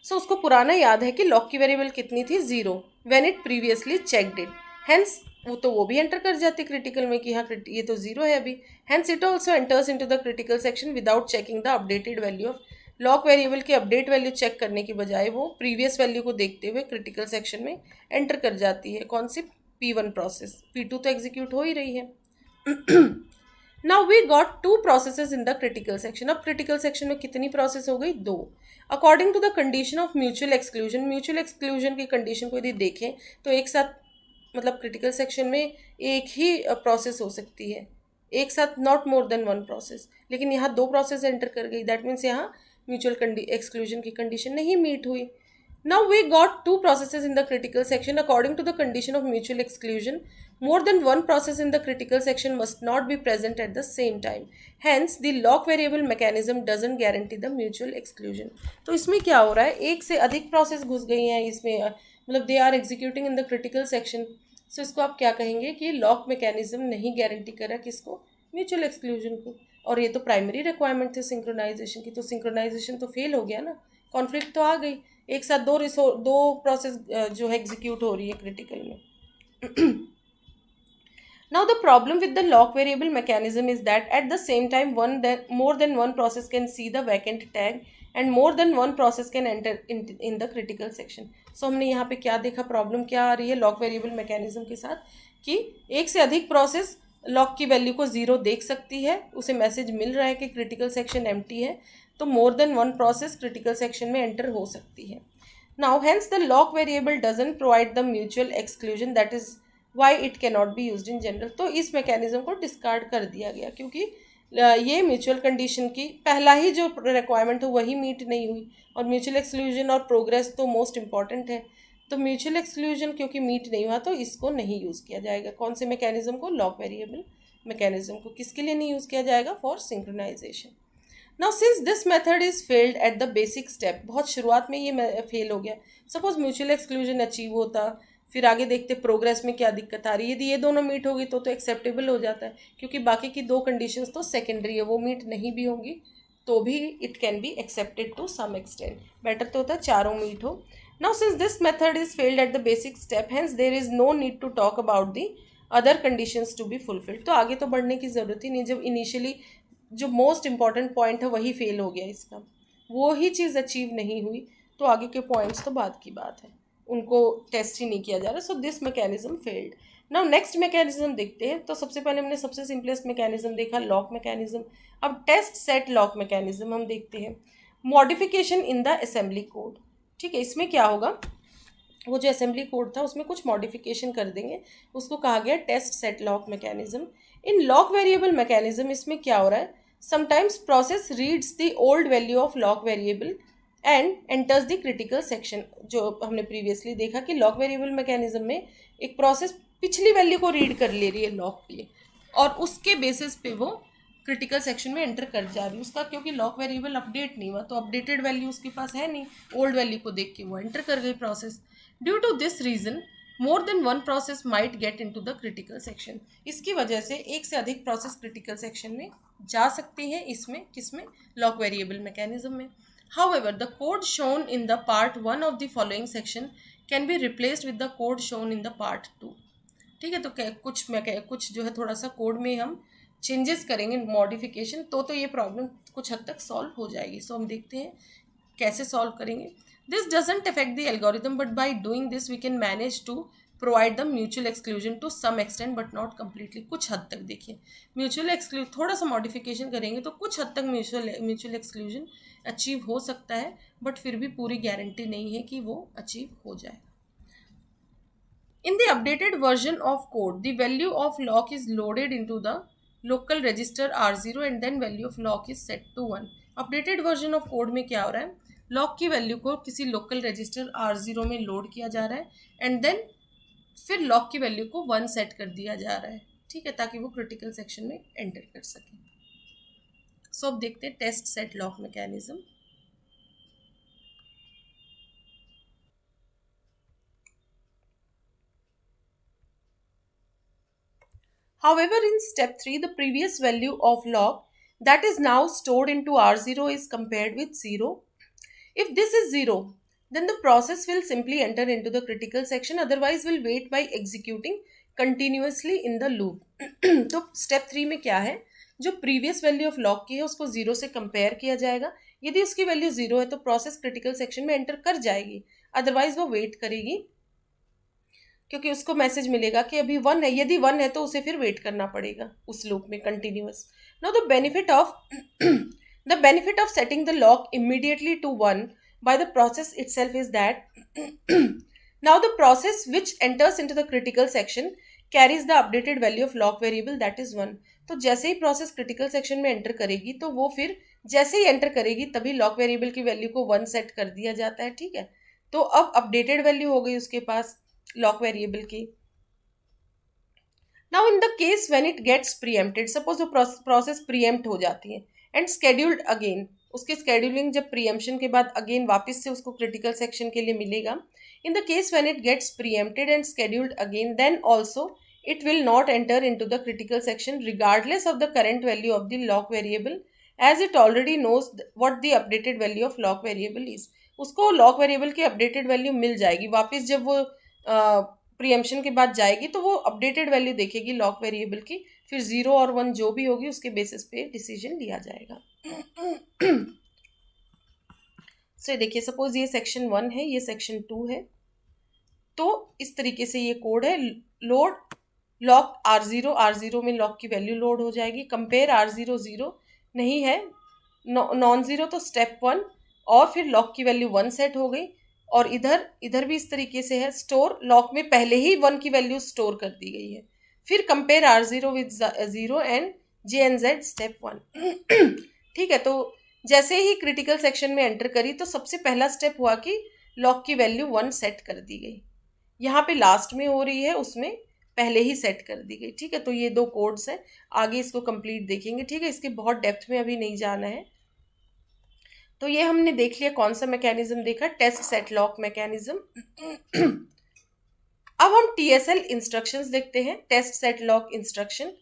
सो उसको पुराना याद है कि लॉक की वेरिएबल कितनी थी 0 when it previously checked it, hence वो भी एंटर कर जाती क्रिटिकल में कि हाँ ये तो 0 है अभी। Hence it also enters into the critical section without checking the updated value of lock variable की अपडेट वैल्यू चेक करने की बजाय वो प्रीवियस वैल्यू को देखते हुए क्रिटिकल सेक्शन में एंटर कर जाती है। कौन सी? P1 process. P2 तो एग्जीक्यूट हो ही रही है। Now we got 2 processes in the critical section. अब क्रिटिकल सेक्शन में कितनी प्रोसेस हो गई? 2। According to the condition of mutual exclusion की कंडीशन को यदि देखें तो एक साथ, मतलब क्रिटिकल सेक्शन में एक ही प्रोसेस हो सकती है, एक साथ नॉट मोर देन 1 प्रोसेस, लेकिन यहाँ 2 प्रोसेस एंटर कर गई, दैट मीन्स यहाँ म्यूचुअल एक्सक्लूजन की कंडीशन नहीं मीट हुई। Now we got 2 processes in the critical section. According to the condition of mutual exclusion, more than 1 process in the critical section must not be present at the same time. Hence, the lock variable mechanism doesn't guarantee the mutual exclusion. तो इसमें क्या हो रहा है, एक से अधिक प्रोसेस घुस गई हैं इसमें, मतलब they are executing in the critical section. So इसको आप क्या कहेंगे कि लॉक मैकेनिज्म नहीं गारंटी कर रहा किसको? म्यूचुअल एक्सक्लूजन को। और ये तो प्राइमरी रिक्वायरमेंट थी सिंक्रोनाइजेशन की, तो सिंक्रोनाइजेशन तो फेल हो गया ना, कॉन्फ्लिक्ट तो आ गई। एक साथ दो प्रोसेस जो है एग्जीक्यूट हो रही है क्रिटिकल में। Now the problem with the lock variable mechanism is that at the same time more than one process can see the vacant tag and more than one process can enter in the critical section. So हमने यहाँ पे क्या देखा, प्रॉब्लम क्या आ रही है लॉक वेरिएबल मैकेनिज्म के साथ, कि एक से अधिक प्रोसेस लॉक की वैल्यू को 0 देख सकती है, उसे मैसेज मिल रहा है कि क्रिटिकल सेक्शन एम्प्टी है, तो more than 1 process critical section में एंटर हो सकती है। Now hence the lock variable doesn't provide the mutual exclusion, that is why it cannot be used in general. तो इस मैकेनिज्म को डिस्कार्ड कर दिया गया क्योंकि ये म्यूचुअल कंडीशन की पहला ही जो रिक्वायरमेंट हो वही मीट नहीं हुई, और म्यूचुअल एक्सक्लूजन और प्रोग्रेस तो मोस्ट इंपॉर्टेंट है, तो म्यूचुअल एक्सक्लूजन क्योंकि मीट नहीं हुआ तो इसको नहीं यूज़ किया जाएगा। कौन से मैकेनिज्म को? लॉक वेरिएबल मैकेनिज्म को। किसके लिए नहीं यूज़ किया जाएगा? For synchronization. Now since this method is failed at the basic step, बहुत शुरुआत में ये फेल हो गया, सपोज म्यूचुअल एक्सक्लूजन अचीव होता, फिर आगे देखते प्रोग्रेस में क्या दिक्कत आ रही है, यदि ये दोनों मीट होगी तो एक्सेप्टेबल हो जाता है, क्योंकि बाकी की दो कंडीशंस तो सेकेंडरी है, वो मीट नहीं भी होंगी तो भी it can be accepted to some extent. Better तो होता है चारों मीट हो। Now since this method is failed at the basic step, hence there is no need to talk about the other conditions to be fulfilled. तो आगे तो बढ़ने की ज़रूरत ही नहीं, जब इनिशियली जो मोस्ट इंपॉर्टेंट पॉइंट है वही फेल हो गया, इसका वो ही चीज़ अचीव नहीं हुई, तो आगे के पॉइंट्स तो बाद की बात है, उनको टेस्ट ही नहीं किया जा रहा। So this mechanism failed. Now next mechanism देखते हैं। तो सबसे पहले हमने सबसे सिंपलेस्ट मैकेनिज्म देखा, लॉक मैकेनिज्म। अब टेस्ट सेट लॉक मैकेनिज्म हम देखते हैं। Modification in the assembly code, ठीक है, इसमें क्या होगा, वो जो असेंबली कोड था उसमें कुछ मॉडिफिकेशन कर देंगे, उसको कहा गया test set lock mechanism. In lock variable mechanism इसमें क्या हो रहा है, sometimes process reads the old value of lock variable and enters the critical section. जो हमने प्रीवियसली देखा कि लॉक वेरिएबल मैकेनिज्म में एक प्रोसेस पिछली वैल्यू को रीड कर ले रही है लॉक की, और उसके बेसिस पे वो क्रिटिकल सेक्शन में एंटर कर जा रही है उसका, क्योंकि लॉक वेरिएबल अपडेट नहीं हुआ तो अपडेटेड वैल्यू उसके पास है नहीं, ओल्ड वैल्यू को देख के वो एंटर कर गई process. Due to this reason more than one process might get into the critical section. इसकी वजह से एक से अधिक प्रोसेस क्रिटिकल सेक्शन में जा सकती है, इसमें किसमें, लॉक वेरिएबल मैकेनिज्म में। However, the code shown in the part 1 of the following section can be replaced with the code shown in the part 2। ठीक है, तो कुछ जो है थोड़ा सा कोड में हम चेंजेस करेंगे, मॉडिफिकेशन, तो ये प्रॉब्लम कुछ हद तक सॉल्व हो जाएगी। सो हम देखते हैं कैसे सॉल्व करेंगे। This doesn't affect the algorithm, but by doing this we can manage to provide the mutual exclusion to some extent but not completely. कुछ हद तक देखिए म्यूचुअल एक्सक्लूजन, थोड़ा सा मॉडिफिकेशन करेंगे तो कुछ हद तक म्यूचुअल एक्सक्लूजन अचीव हो सकता है, बट फिर भी पूरी गारंटी नहीं है कि वो अचीव हो जाए। In the updated version of code, the value of lock is loaded into the local register R0 and then value of lock is set to 1। Updated version of code में क्या हो रहा है, लॉक की वैल्यू को किसी लोकल रजिस्टर R0 में लोड किया जा रहा है एंड देन फिर लॉक की वैल्यू को 1 सेट कर दिया जा रहा है, ठीक है, ताकि वो क्रिटिकल सेक्शन में एंटर कर सके। सो अब देखते हैं test set lock mechanism. However, in step 3, the previous value of log that is now stored into R0 is compared with 0. If this is 0, then the process will simply enter into the critical section, otherwise will wait by executing continuously in the loop। तो step 3 में क्या है, जो previous value of log की है उसको 0 से compare किया जाएगा। यदि उसकी वैल्यू 0 है तो प्रोसेस क्रिटिकल सेक्शन में एंटर कर जाएगी, अदरवाइज वो वेट करेगी, क्योंकि उसको मैसेज मिलेगा कि अभी 1 है, यदि 1 है तो उसे फिर वेट करना पड़ेगा उस लूप में continuous. Now the benefit of setting the lock immediately to 1 by the process itself is that now the process which enters into the critical section carries the updated value of lock variable that is 1। तो जैसे ही प्रोसेस क्रिटिकल सेक्शन में एंटर करेगी तो वो फिर जैसे ही एंटर करेगी तभी लॉक वेरिएबल की वैल्यू को 1 सेट कर दिया जाता है, ठीक है। तो अब अपडेटेड वैल्यू हो गई उसके पास लॉक वेरिएबल की। Now in the case when it gets preempted, suppose वो प्रोसेस प्रीएम्प्ट हो जाती है एंड स्केड्यूल्ड अगेन, उसकी स्केड्यूलिंग जब प्रीएम्प्शन के बाद अगेन वापस से उसको क्रिटिकल सेक्शन के लिए मिलेगा। In the case when it gets preempted and scheduled again, then also it will not enter into the critical section regardless of the current value of the lock variable, as it already knows what the updated value of lock variable is। उसको लॉक वेरिएबल की अपडेटेड वैल्यू मिल जाएगी, वापस जब वो प्रीएम्प्शन के बाद जाएगी तो वो अपडेटेड वैल्यू देखेगी लॉक वेरिएबल की, फिर 0 और 1 जो भी होगी उसके बेसिस पे डिसीजन लिया जाएगा। सो देखिए सपोज ये सेक्शन 1 है, ये सेक्शन 2 है, तो इस तरीके से ये कोड है। लोड लॉक R0 में लॉक की वैल्यू लोड हो जाएगी, कंपेयर R0 0 नहीं है, नॉन ज़ीरो तो स्टेप 1, और फिर लॉक की वैल्यू 1 सेट हो गई, और इधर इधर भी इस तरीके से है, स्टोर लॉक में पहले ही 1 की वैल्यू स्टोर कर दी गई है। फिर compare R0 with 0 and JNZ step 1। ठीक है, तो जैसे ही क्रिटिकल सेक्शन में एंटर करी तो सबसे पहला स्टेप हुआ कि लॉक की वैल्यू 1 सेट कर दी गई। यहाँ पे लास्ट में हो रही है उसमें पहले ही सेट कर दी गई। ठीक है, तो ये 2 कोड्स हैं, आगे इसको कंप्लीट देखेंगे। ठीक है, इसके बहुत डेप्थ में अभी नहीं जाना है। तो ये हमने देख लिया कौन सा मैकेनिज्म देखा, टेस्ट सेट लॉक मैकेनिज्म। अब हम TSL इंस्ट्रक्शंस देखते हैं, टेस्ट सेट लॉक इंस्ट्रक्शन।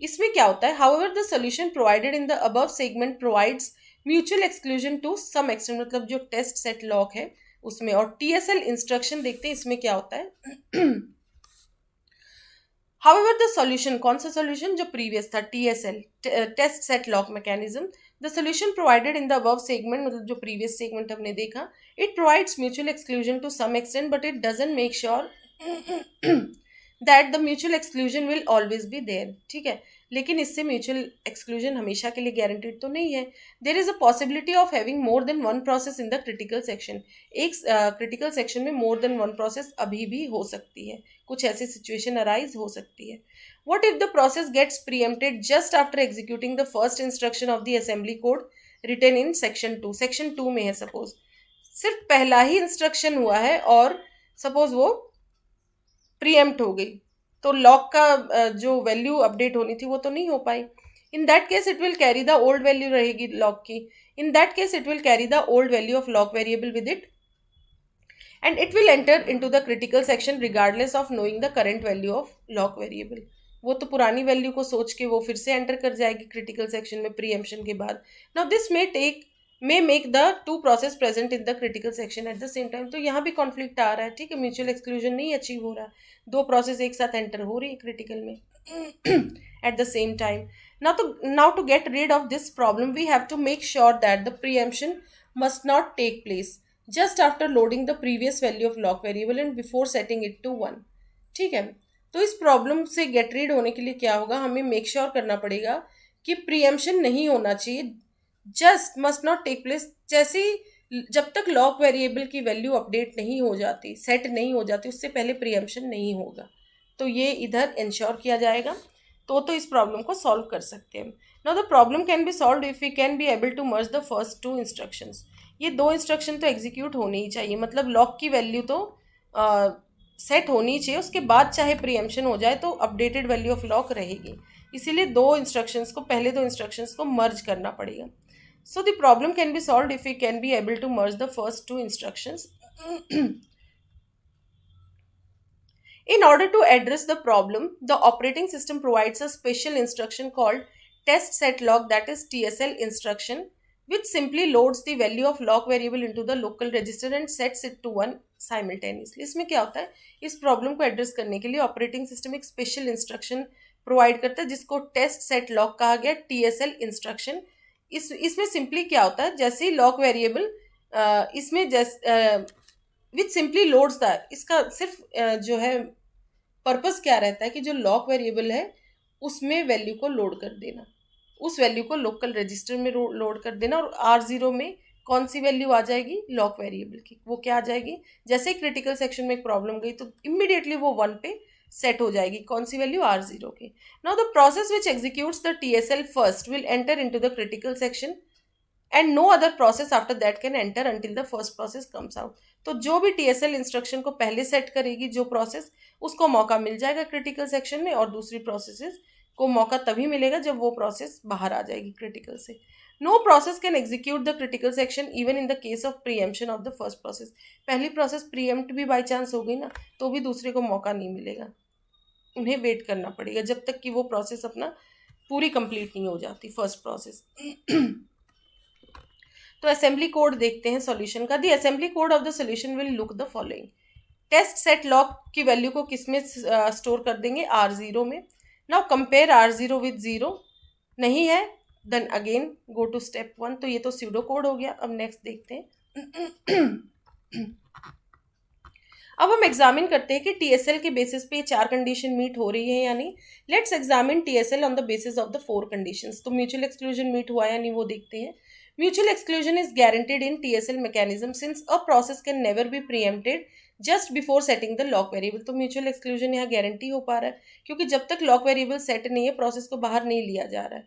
इसमें क्या होता है, however the solution provided in the above segment provides mutual exclusion to some extent, मतलब जो टेस्ट सेट लॉक है उसमें। और TSL इंस्ट्रक्शन देखते हैं इसमें क्या होता है। However, the solution, कौन सा solution जो previous था, TSL, test set lock mechanism, the solution provided in the above segment, मतलब जो previous segment हमने देखा, it provides mutual exclusion to some extent, but it doesn't make sure that the mutual exclusion will always be there। ठीक है, लेकिन इससे म्यूचुअल एक्सक्लूजन हमेशा के लिए गारंटीड तो नहीं है। There is a possibility of having more than 1 process in the critical section. एक क्रिटिकल सेक्शन में मोर देन 1 प्रोसेस अभी भी हो सकती है, कुछ ऐसी सिचुएशन अराइज हो सकती है। What if the process gets preempted just after executing the first instruction of the assembly code written in section 2। Section 2 में है, सपोज सिर्फ पहला ही इंस्ट्रक्शन हुआ है और सपोज वो प्रीएम्प्ट हो गई, तो लॉक का जो वैल्यू अपडेट होनी थी वो तो नहीं हो पाई। In that case it will carry the old value रहेगी लॉक की। In that case it will carry the old value of lock variable with it and it will enter into the critical section regardless of knowing the current value of lock variable. वो तो पुरानी वैल्यू को सोच के वो फिर से एंटर कर जाएगी क्रिटिकल सेक्शन में प्रीएम्प्शन के बाद। Now this may make the 2 process present in the critical section at the same time। तो यहाँ भी कॉन्फ्लिक्ट आ रहा है। ठीक है, म्यूचुअल एक्सक्लूजन नहीं अचीव हो रहा, 2 प्रोसेस एक साथ एंटर हो रही है क्रिटिकल में at the same time। now to get rid of this problem we have to make sure that the preemption must not take place just after loading the previous value of lock variable and before setting it to 1। ठीक है, तो इस प्रॉब्लम से गेट रीड होने के लिए क्या होगा, हमें मेक श्योर करना पड़ेगा कि प्रीएम्प्शन नहीं होना चाहिए, just must not take place. जैसे जब तक लॉक वेरिएबल की वैल्यू अपडेट नहीं हो जाती, सेट नहीं हो जाती, उससे पहले प्रीएम्प्शन नहीं होगा। तो ये इधर इंश्योर किया जाएगा, तो इस प्रॉब्लम को सॉल्व कर सकते हैं। Now the problem can be solve if we can be able to merge the first 2 instructions. ये 2 इंस्ट्रक्शन तो एग्जीक्यूट होने ही चाहिए, मतलब लॉक की वैल्यू तो सेट होनी चाहिए, उसके बाद चाहे प्रीएम्प्शन हो जाए तो अपडेटेड वैल्यू ऑफ लॉक रहेगी। इसीलिए 2 इंस्ट्रक्शंस को, पहले 2 इंस्ट्रक्शंस को मर्ज करना पड़ेगा। So the problem can be solved if we can be able to merge the first 2 instructions। In order to address the problem, the operating system provides a special instruction called test set lock, that is TSL instruction, which simply loads the value of lock variable into the local register and sets it to 1 simultaneously। इसमें क्या होता है, इस प्रॉब्लम को एड्रेस करने के लिए ऑपरेटिंग सिस्टम एक स्पेशल इंस्ट्रक्शन प्रोवाइड करता है जिसको टेस्ट सेट लॉक कहा गया, TSL इंस्ट्रक्शन। इसमें सिंपली क्या होता है, जैसे ही लॉक वेरिएबल इसमें विच सिंपली लोड्स द, इसका सिर्फ जो है पर्पस क्या रहता है कि जो लॉक वेरिएबल है उसमें वैल्यू को लोड कर देना, उस वैल्यू को लोकल रजिस्टर में लोड कर देना। और R0 में कौन सी वैल्यू आ जाएगी, लॉक वेरिएबल की, वो क्या आ जाएगी, जैसे ही क्रिटिकल सेक्शन में एक प्रॉब्लम गई तो इमीडिएटली वो 1 पे सेट हो जाएगी, कौन सी वैल्यू, R0 की। Now the process which executes the TSL first will enter into the critical section and no other process after that can enter until the first process comes out. तो जो भी TSL इंस्ट्रक्शन को पहले सेट करेगी जो प्रोसेस, उसको मौका मिल जाएगा क्रिटिकल सेक्शन में, और दूसरी प्रोसेसेस को मौका तभी मिलेगा जब वो प्रोसेस बाहर आ जाएगी क्रिटिकल से। No process can execute the critical section even in the case of preemption of the first process. पहली प्रोसेस प्रीएम्प्ट भी बाई चांस हो गई ना, तो भी दूसरे को मौका नहीं मिलेगा, उन्हें वेट करना पड़ेगा जब तक कि वो प्रोसेस अपना पूरी कंप्लीट नहीं हो जाती फर्स्ट प्रोसेस। तो असेंबली कोड देखते हैं सॉल्यूशन का। The assembly code of the solution will look the following. Test set lock की वैल्यू को किस में स्टोर कर देंगे, R0 में। नाउ कंपेयर R0 विद 0, नहीं है then again go to step 1। तो ये तो स्यूडो कोड हो गया। अब नेक्स्ट देखते हैं। अब हम एग्जामिन करते हैं कि TSL के बेसिस पे 4 कंडीशन मीट हो रही है या नहीं। Let's examine TSL on the basis of the 4 conditions. तो म्यूचुअल एक्सक्लूजन मीट हुआ या नहीं वो देखते हैं। Mutual exclusion is guaranteed in TSL mechanism since a process can never be preempted just before setting the lock variable. तो म्यूचुअल एक्सक्लूजन यहाँ गारंटी हो पा रहा है क्योंकि जब तक लॉक वेरिएबल सेट नहीं है प्रोसेस को बाहर नहीं लिया जा रहा है.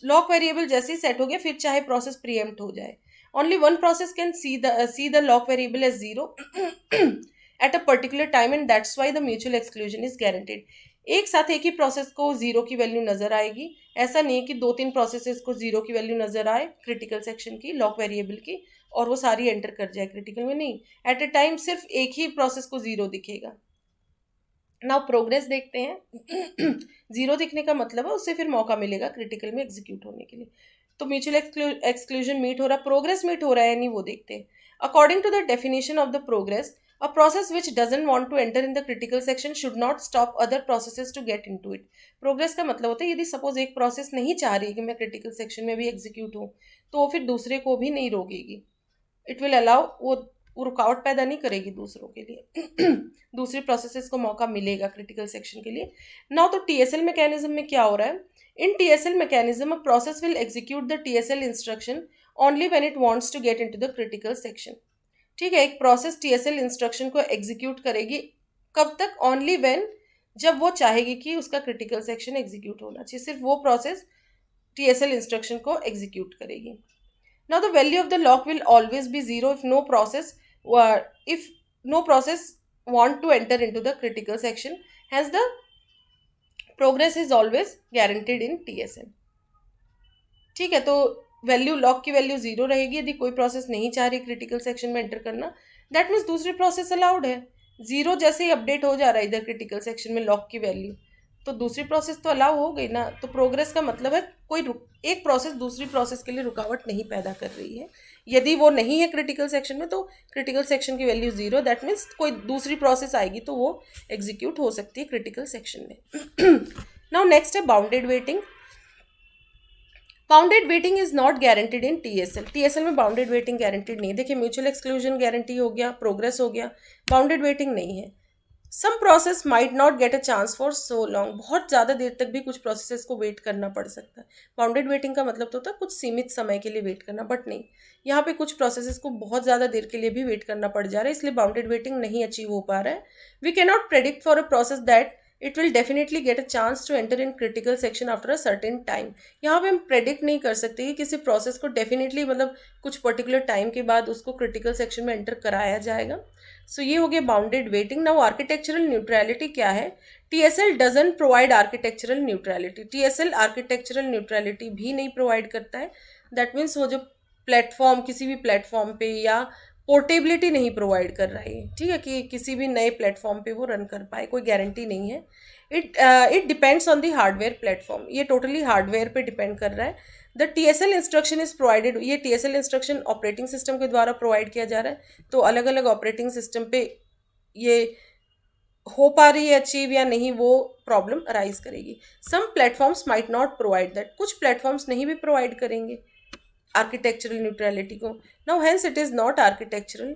लॉक वेरिएबल जैसे ही सेट हो गया फिर चाहे प्रोसेस प्रीएम्प्ट हो जाए. Only one process can see the lock variable as zero at a particular time and that's why the mutual exclusion is guaranteed. एक साथ एक ही प्रोसेस को जीरो की वैल्यू नजर आएगी. ऐसा नहीं है कि दो तीन प्रोसेसेस को जीरो की वैल्यू नजर आए क्रिटिकल सेक्शन की लॉक वेरिएबल की और वो सारी एंटर कर जाए क्रिटिकल में. नहीं, एट ए टाइम सिर्फ एक ही प्रोसेस को जीरो दिखेगा. नाउ प्रोग्रेस देखते हैं. जीरो दिखने का मतलब है उससे फिर मौका मिलेगा क्रिटिकल में एग्जीक्यूट होने के लिए. तो म्यूचुअल एक्सक्लूजन मीट हो रहा, प्रोग्रेस मीट हो रहा है नहीं वो देखते हैं. According to the definition of the progress, a process which doesn't want to enter in the critical section should not stop other processes to get into it. Progress का मतलब होता है यदि सपोज एक प्रोसेस नहीं चाह रही है कि मैं क्रिटिकल सेक्शन में भी एग्जीक्यूट हूँ तो वो फिर दूसरे को भी नहीं रोकेगी. इट विल अलाउ, वो रुकावट पैदा नहीं करेगी दूसरों के लिए. दूसरी प्रोसेसेस को मौका मिलेगा क्रिटिकल सेक्शन के लिए. नाउ तो टीएसएल मैकेनिज्म में क्या हो रहा है? In TSL mechanism a process will execute the TSL instruction only when it wants to get into the critical section. ठीक है, एक प्रोसेस टीएसएल इंस्ट्रक्शन को एग्जीक्यूट करेगी कब तक? ओनली व्हेन, जब वो चाहेगी कि उसका क्रिटिकल सेक्शन एग्जीक्यूट होना चाहिए, सिर्फ वो प्रोसेस टीएसएल इंस्ट्रक्शन को एग्जीक्यूट करेगी. Now the value of the lock will always be zero if no process want to enter into the critical section. Hence the progress is always guaranteed in TSL. ठीक है, तो वैल्यू, लॉक की वैल्यू जीरो रहेगी यदि कोई प्रोसेस नहीं चाह रही क्रिटिकल सेक्शन में एंटर करना. दैट मीन्स दूसरी प्रोसेस अलाउड है. जीरो जैसे ही अपडेट हो जा रहा है इधर क्रिटिकल सेक्शन में लॉक की वैल्यू, तो दूसरी प्रोसेस तो अलाउ हो गई ना. तो प्रोग्रेस का मतलब है कोई एक प्रोसेस दूसरी प्रोसेस के लिए रुकावट नहीं पैदा कर रही है. यदि वो नहीं है क्रिटिकल सेक्शन में तो क्रिटिकल सेक्शन की वैल्यू जीरो, दैट मीन्स कोई दूसरी प्रोसेस आएगी तो वो एग्जीक्यूट हो सकती है क्रिटिकल सेक्शन में. नाउ नेक्स्ट है bounded waiting. Bounded waiting is not guaranteed in TSL. TSL में बाउंडेड वेटिंग गारंटीड नहीं है. देखिए, म्यूचुअल एक्सक्लूजन गारंटी हो गया, प्रोग्रेस हो गया, बाउंडेड वेटिंग नहीं है. Some process might not get a chance for so long. बहुत ज़्यादा देर तक भी कुछ प्रोसेसेस को वेट करना पड़ सकता है. बाउंडेड वेटिंग का मतलब तो होता है कुछ सीमित समय के लिए वेट करना, बट नहीं, यहाँ पे कुछ प्रोसेसेस को बहुत ज़्यादा देर के लिए भी वेट करना पड़ जा रहा है, इसलिए बाउंडेड वेटिंग नहीं अचीव हो पा रहा है. We can not predict for a process that it will definitely get a chance to enter in critical section after a certain time. यहाँ पे हम प्रेडिक्ट नहीं कर सकते कि किसी प्रोसेस को डेफिनेटली, मतलब कुछ पर्टिकुलर टाइम के बाद उसको क्रिटिकल सेक्शन में एंटर कराया जाएगा. सो ये हो गया bounded waiting. Now architectural neutrality क्या है? TSL doesn't provide architectural neutrality. TSL architectural neutrality भी नहीं प्रोवाइड करता है. दैट मीन्स वो जो प्लेटफॉर्म, किसी भी प्लेटफॉर्म पे, या पोर्टेबिलिटी नहीं प्रोवाइड कर रहा है. ठीक है, कि किसी भी नए प्लेटफॉर्म पे वो रन कर पाए, कोई गारंटी नहीं है. It depends on the hardware platform. ये टोटली हार्डवेयर पे डिपेंड कर रहा है. The TSL instruction is provided. ये टीएसएल इंस्ट्रक्शन ऑपरेटिंग सिस्टम के द्वारा प्रोवाइड किया जा रहा है. तो अलग अलग ऑपरेटिंग सिस्टम पे ये हो पा रही है अचीव या नहीं, वो प्रॉब्लम अराइज करेगी. Some platforms might not provide that. कुछ प्लेटफॉर्म्स नहीं भी प्रोवाइड करेंगे आर्किटेक्चरल न्यूट्रलिटी को. Now hence it is not architectural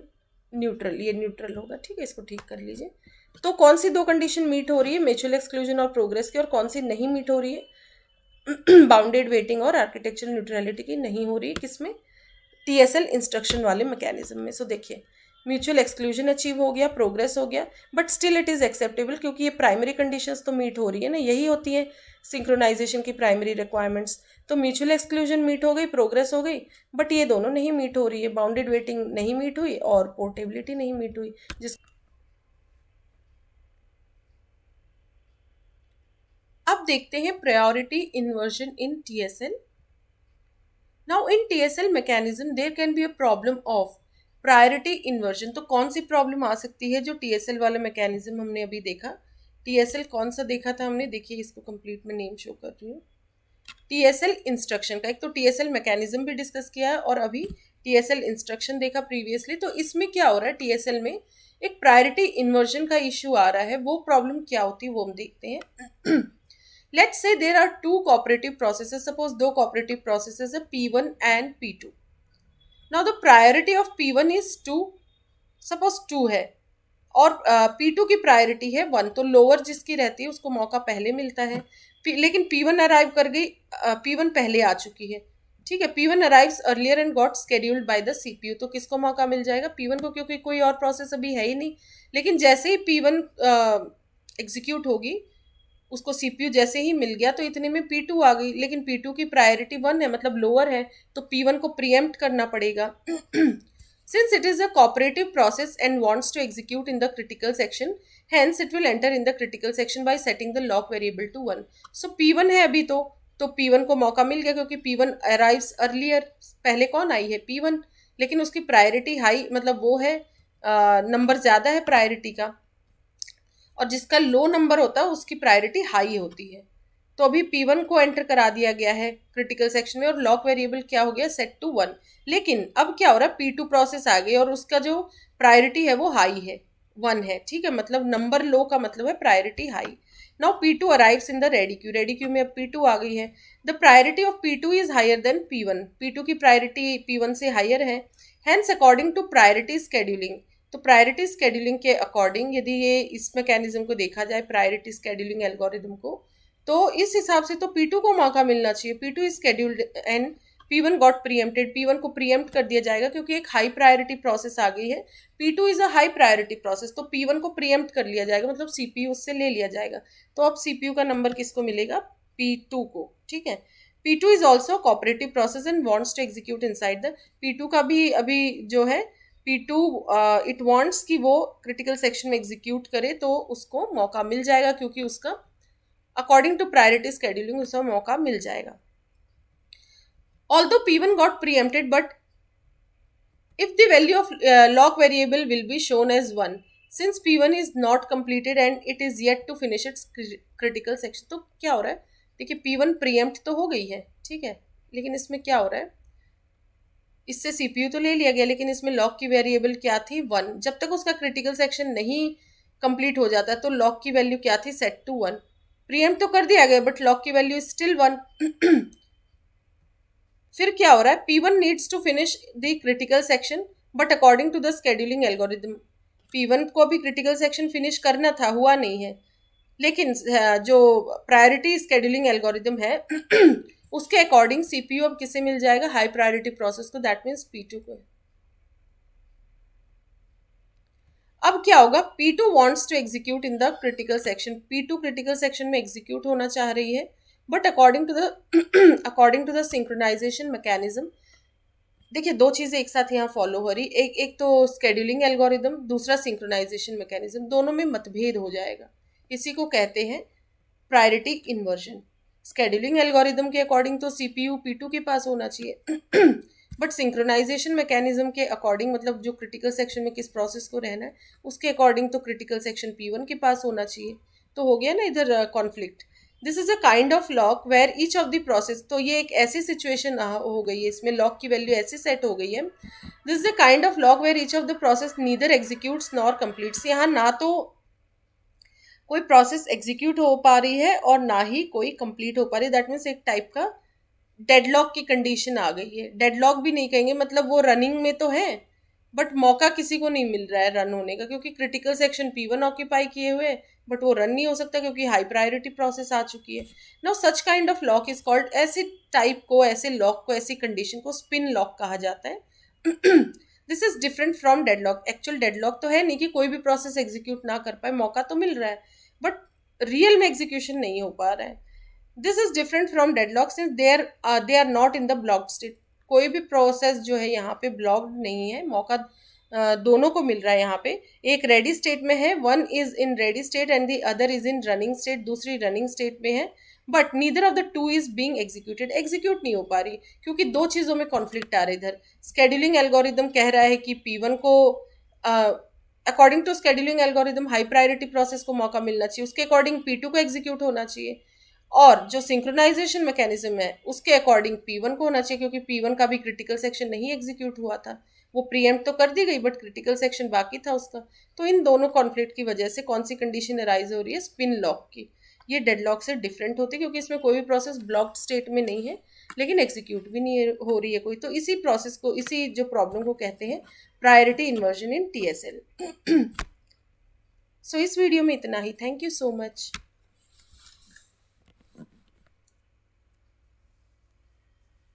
neutral. ये न्यूट्रल होगा. ठीक है, इसको ठीक कर लीजिए. तो कौन सी दो कंडीशन मीट हो रही है? म्यूचुअल एक्सक्लूजन और प्रोग्रेस की. और कौन सी नहीं मीट हो रही है? बाउंडेड वेटिंग और आर्किटेक्चरल न्यूट्रलिटी की नहीं हो रही है. किसमें? टीएसएल इंस्ट्रक्शन वाले मैकेनिज्म में. सो देखिए, म्यूचुअल एक्सक्लूजन अचीव हो गया, प्रोग्रेस हो गया, but still it is acceptable क्योंकि ये प्राइमरी कंडीशंस तो मीट हो रही है ना. यही होती है सिंक्रोनाइजेशन की प्राइमरी रिक्वायरमेंट्स. तो म्यूचुअल एक्सक्लूजन मीट हो गई, प्रोग्रेस हो गई, बट ये दोनों नहीं मीट हो रही है. बाउंडेड वेटिंग नहीं मीट हुई और पोर्टेबिलिटी नहीं मीट हुई. जिस अब देखते हैं priority inversion in TSL. Now in TSL mechanism there can be a problem of priority inversion. तो कौन सी प्रॉब्लम आ सकती है? जो टीएसएल वाला मैकेनिज्म हमने अभी देखा, टीएसएल कौन सा देखा था हमने? देखिए, इसको कंप्लीट में नेम शो कर रही हूँ. टीएसएल इंस्ट्रक्शन का एक तो टीएसएल मैकेनिज्म भी डिस्कस किया है और अभी टीएसएल इंस्ट्रक्शन देखा प्रीवियसली. तो इसमें क्या हो रहा है? टीएसएल में एक प्रायोरिटी इन्वर्जन का इश्यू आ रहा है. वो प्रॉब्लम क्या होती है वो हम देखते हैं. Let's say there are two cooperative processes. Suppose दो कोऑपरेटिव प्रोसेसेस है P1 and P2. Now the priority of P1 is 2. Suppose 2 है और P2 की प्रायोरिटी है 1. तो लोअर जिसकी रहती है उसको मौका पहले मिलता है. लेकिन P1 अराइव कर गई, P1 पहले आ चुकी है, ठीक है, P1 arrives earlier and got scheduled bye the CPU, तो किसको मौका मिल जाएगा? P1 को, क्योंकि कोई और प्रोसेस अभी है ही नहीं। लेकिन जैसे ही P1 एग्जीक्यूट होगी, उसको CPU जैसे ही मिल गया तो इतने में P2 आ गई, लेकिन P2 की प्रायोरिटी 1 है, मतलब लोअर है, तो P1 को प्रीएम्प्ट करना पड़ेगा। Since it is a cooperative process and wants to execute in the critical section, hence it will enter in the critical section by setting the lock variable to 1. So P1 है अभी तो P1 को मौका मिल गया, क्योंकि P1 arrives earlier, पहले कौन आई है? P1, लेकिन उसकी प्रायोरिटी हाई, मतलब वो है नंबर ज़्यादा है प्रायोरिटी का, और जिसका लो नंबर होता है उसकी प्रायोरिटी हाई होती है। तो अभी P1 को एंटर करा दिया गया है क्रिटिकल सेक्शन में, और लॉक वेरिएबल क्या हो गया? Set to 1। लेकिन अब क्या हो रहा है? P2 प्रोसेस आ गई और उसका जो प्रायोरिटी है वो हाई है, 1 है, ठीक है, मतलब नंबर लो का मतलब है priority high. Now P2 arrives in the ready queue, ready queue में अब P2 आ गई है। The priority of P2 is higher than P1, P2 की प्रायोरिटी P1 से हायर है। Hence according to priority scheduling, तो प्रायोरिटी स्केड्यूलिंग के अकॉर्डिंग यदि ये इस मैकेनिज्म को देखा जाए, प्रायोरिटी स्केड्यूलिंग एल्गोरिदम को, तो इस हिसाब से तो P2 को मौका मिलना चाहिए। P2 is scheduled and P1 got preempted, P1 को प्रीएम्प्ट कर दिया जाएगा क्योंकि एक हाई प्रायोरिटी प्रोसेस आ गई है। P2 is a high priority process, तो P1 को प्रीएम्प्ट कर लिया जाएगा, मतलब CPU उससे ले लिया जाएगा। तो अब CPU का नंबर किसको मिलेगा? P2 को, ठीक है। P2 is also cooperative process and wants to execute inside the, P2 का भी अभी जो है P2 इट वांट्स कि वो क्रिटिकल सेक्शन में एग्जीक्यूट करे, तो उसको मौका मिल जाएगा, क्योंकि उसका अकॉर्डिंग टू प्रायोरिटी स्केड्यूलिंग उसको मौका मिल जाएगा। Although P1 got preempted, but if the value of lock variable will be shown as 1, since P1 is not completed and it is yet to finish its critical section, तो क्या हो रहा है? देखिए P1 preempt तो हो गई है, ठीक है, लेकिन इसमें क्या हो रहा है? इससे CPU तो ले लिया गया, लेकिन इसमें लॉक की वेरिएबल क्या थी? 1। जब तक उसका क्रिटिकल सेक्शन नहीं कंप्लीट हो जाता तो लॉक की वैल्यू क्या थी? Set to 1। प्रीएम्प्ट तो कर दिया गया, बट लॉक की वैल्यू स्टिल 1। फिर क्या हो रहा है? P1 needs to finish the critical section, but according to the scheduling algorithm, P1 को अभी क्रिटिकल सेक्शन फिनिश करना था, हुआ नहीं है, लेकिन जो प्रायोरिटी स्केड्यूलिंग एल्गोरिदम है उसके अकॉर्डिंग CPU अब किसे मिल जाएगा? हाई प्रायोरिटी प्रोसेस को, दैट मीन्स P2 को। अब क्या होगा? P2 wants to execute in the critical section, P2 critical section में एग्जीक्यूट होना चाह रही है, but according to the synchronization mechanism. देखिए दो चीज़ें एक साथ यहाँ फॉलो हो रही, एक तो स्केड्यूलिंग एल्गोरिदम, दूसरा सिंक्रोनाइजेशन मैकेनिज्म, दोनों में मतभेद हो जाएगा। इसी को कहते हैं प्रायोरिटी इन्वर्जन। स्केड्यूलिंग एल्गोरिदम के अकॉर्डिंग तो CPU P2 के पास होना चाहिए, बट सिंक्रोनाइजेशन मैकेनिज्म के अकॉर्डिंग, मतलब जो क्रिटिकल सेक्शन में किस प्रोसेस को रहना है उसके अकॉर्डिंग तो क्रिटिकल सेक्शन P1 के पास होना चाहिए। तो हो गया ना इधर conflict. This is a kind of lock where each of the process, तो ये एक ऐसी सिचुएशन हो गई है, इसमें लॉक की वैल्यू ऐसे सेट हो गई है। This is a kind of lock where each of the process neither executes nor completes, यहाँ ना तो कोई प्रोसेस एग्जीक्यूट हो पा रही है और ना ही कोई कंप्लीट हो पा रही है। दैट मीन्स एक टाइप का डेडलॉक की कंडीशन आ गई है। डेडलॉक भी नहीं कहेंगे, मतलब वो रनिंग में तो है बट मौका किसी को नहीं मिल रहा है रन होने का, क्योंकि क्रिटिकल सेक्शन P1 ऑक्यूपाई किए हुए, बट वो रन नहीं हो सकता क्योंकि हाई प्रायोरिटी प्रोसेस आ चुकी है। Now such kind of lock is called, ऐसे टाइप को, ऐसे लॉक को, ऐसी कंडीशन को स्पिन लॉक कहा जाता है। This is different from deadlock. Actual deadlock तो है नहीं कि कोई भी प्रोसेस एग्जीक्यूट ना कर पाए, मौका तो मिल रहा है बट रियल में एग्जीक्यूशन नहीं हो पा रहा है। This is different from deadlock since they are not in the blocked state. कोई भी प्रोसेस जो है यहाँ पे ब्लॉक्ड नहीं है, मौका दोनों को मिल रहा है। यहाँ पे एक रेडी स्टेट में है, one is in ready state and the other is in running state, दूसरी रनिंग स्टेट में है, but neither of the two is being executed, execute नहीं हो पा रही क्योंकि दो चीज़ों में कॉन्फ्लिक्ट आ रहा है। इधर स्केड्यूलिंग एल्गोरिदम कह रहा है कि P1 को according to scheduling algorithm high priority process को मौका मिलना चाहिए, उसके अकॉर्डिंग P2 को एग्जीक्यूट होना चाहिए, और जो सिंक्रोनाइजेशन मैकेनिज्म है उसके अकॉर्डिंग P1 को होना चाहिए, क्योंकि P1 का भी क्रिटिकल सेक्शन नहीं एग्जीक्यूट हुआ था। वो प्रीएम्प्ट तो कर दी गई बट क्रिटिकल सेक्शन बाकी था उसका। तो इन दोनों कॉन्फ्लिक्ट की वजह से कौन सी कंडीशन अराइज हो रही है? स्पिन लॉक की। ये डेडलॉक से डिफरेंट होती है क्योंकि इसमें कोई भी प्रोसेस ब्लॉक्ड स्टेट में नहीं है लेकिन एग्जीक्यूट भी नहीं हो रही है कोई। तो इसी प्रोसेस को, इसी जो प्रॉब्लम को कहते हैं priority inversion in TSL। So इस वीडियो में इतना ही। Thank you so much.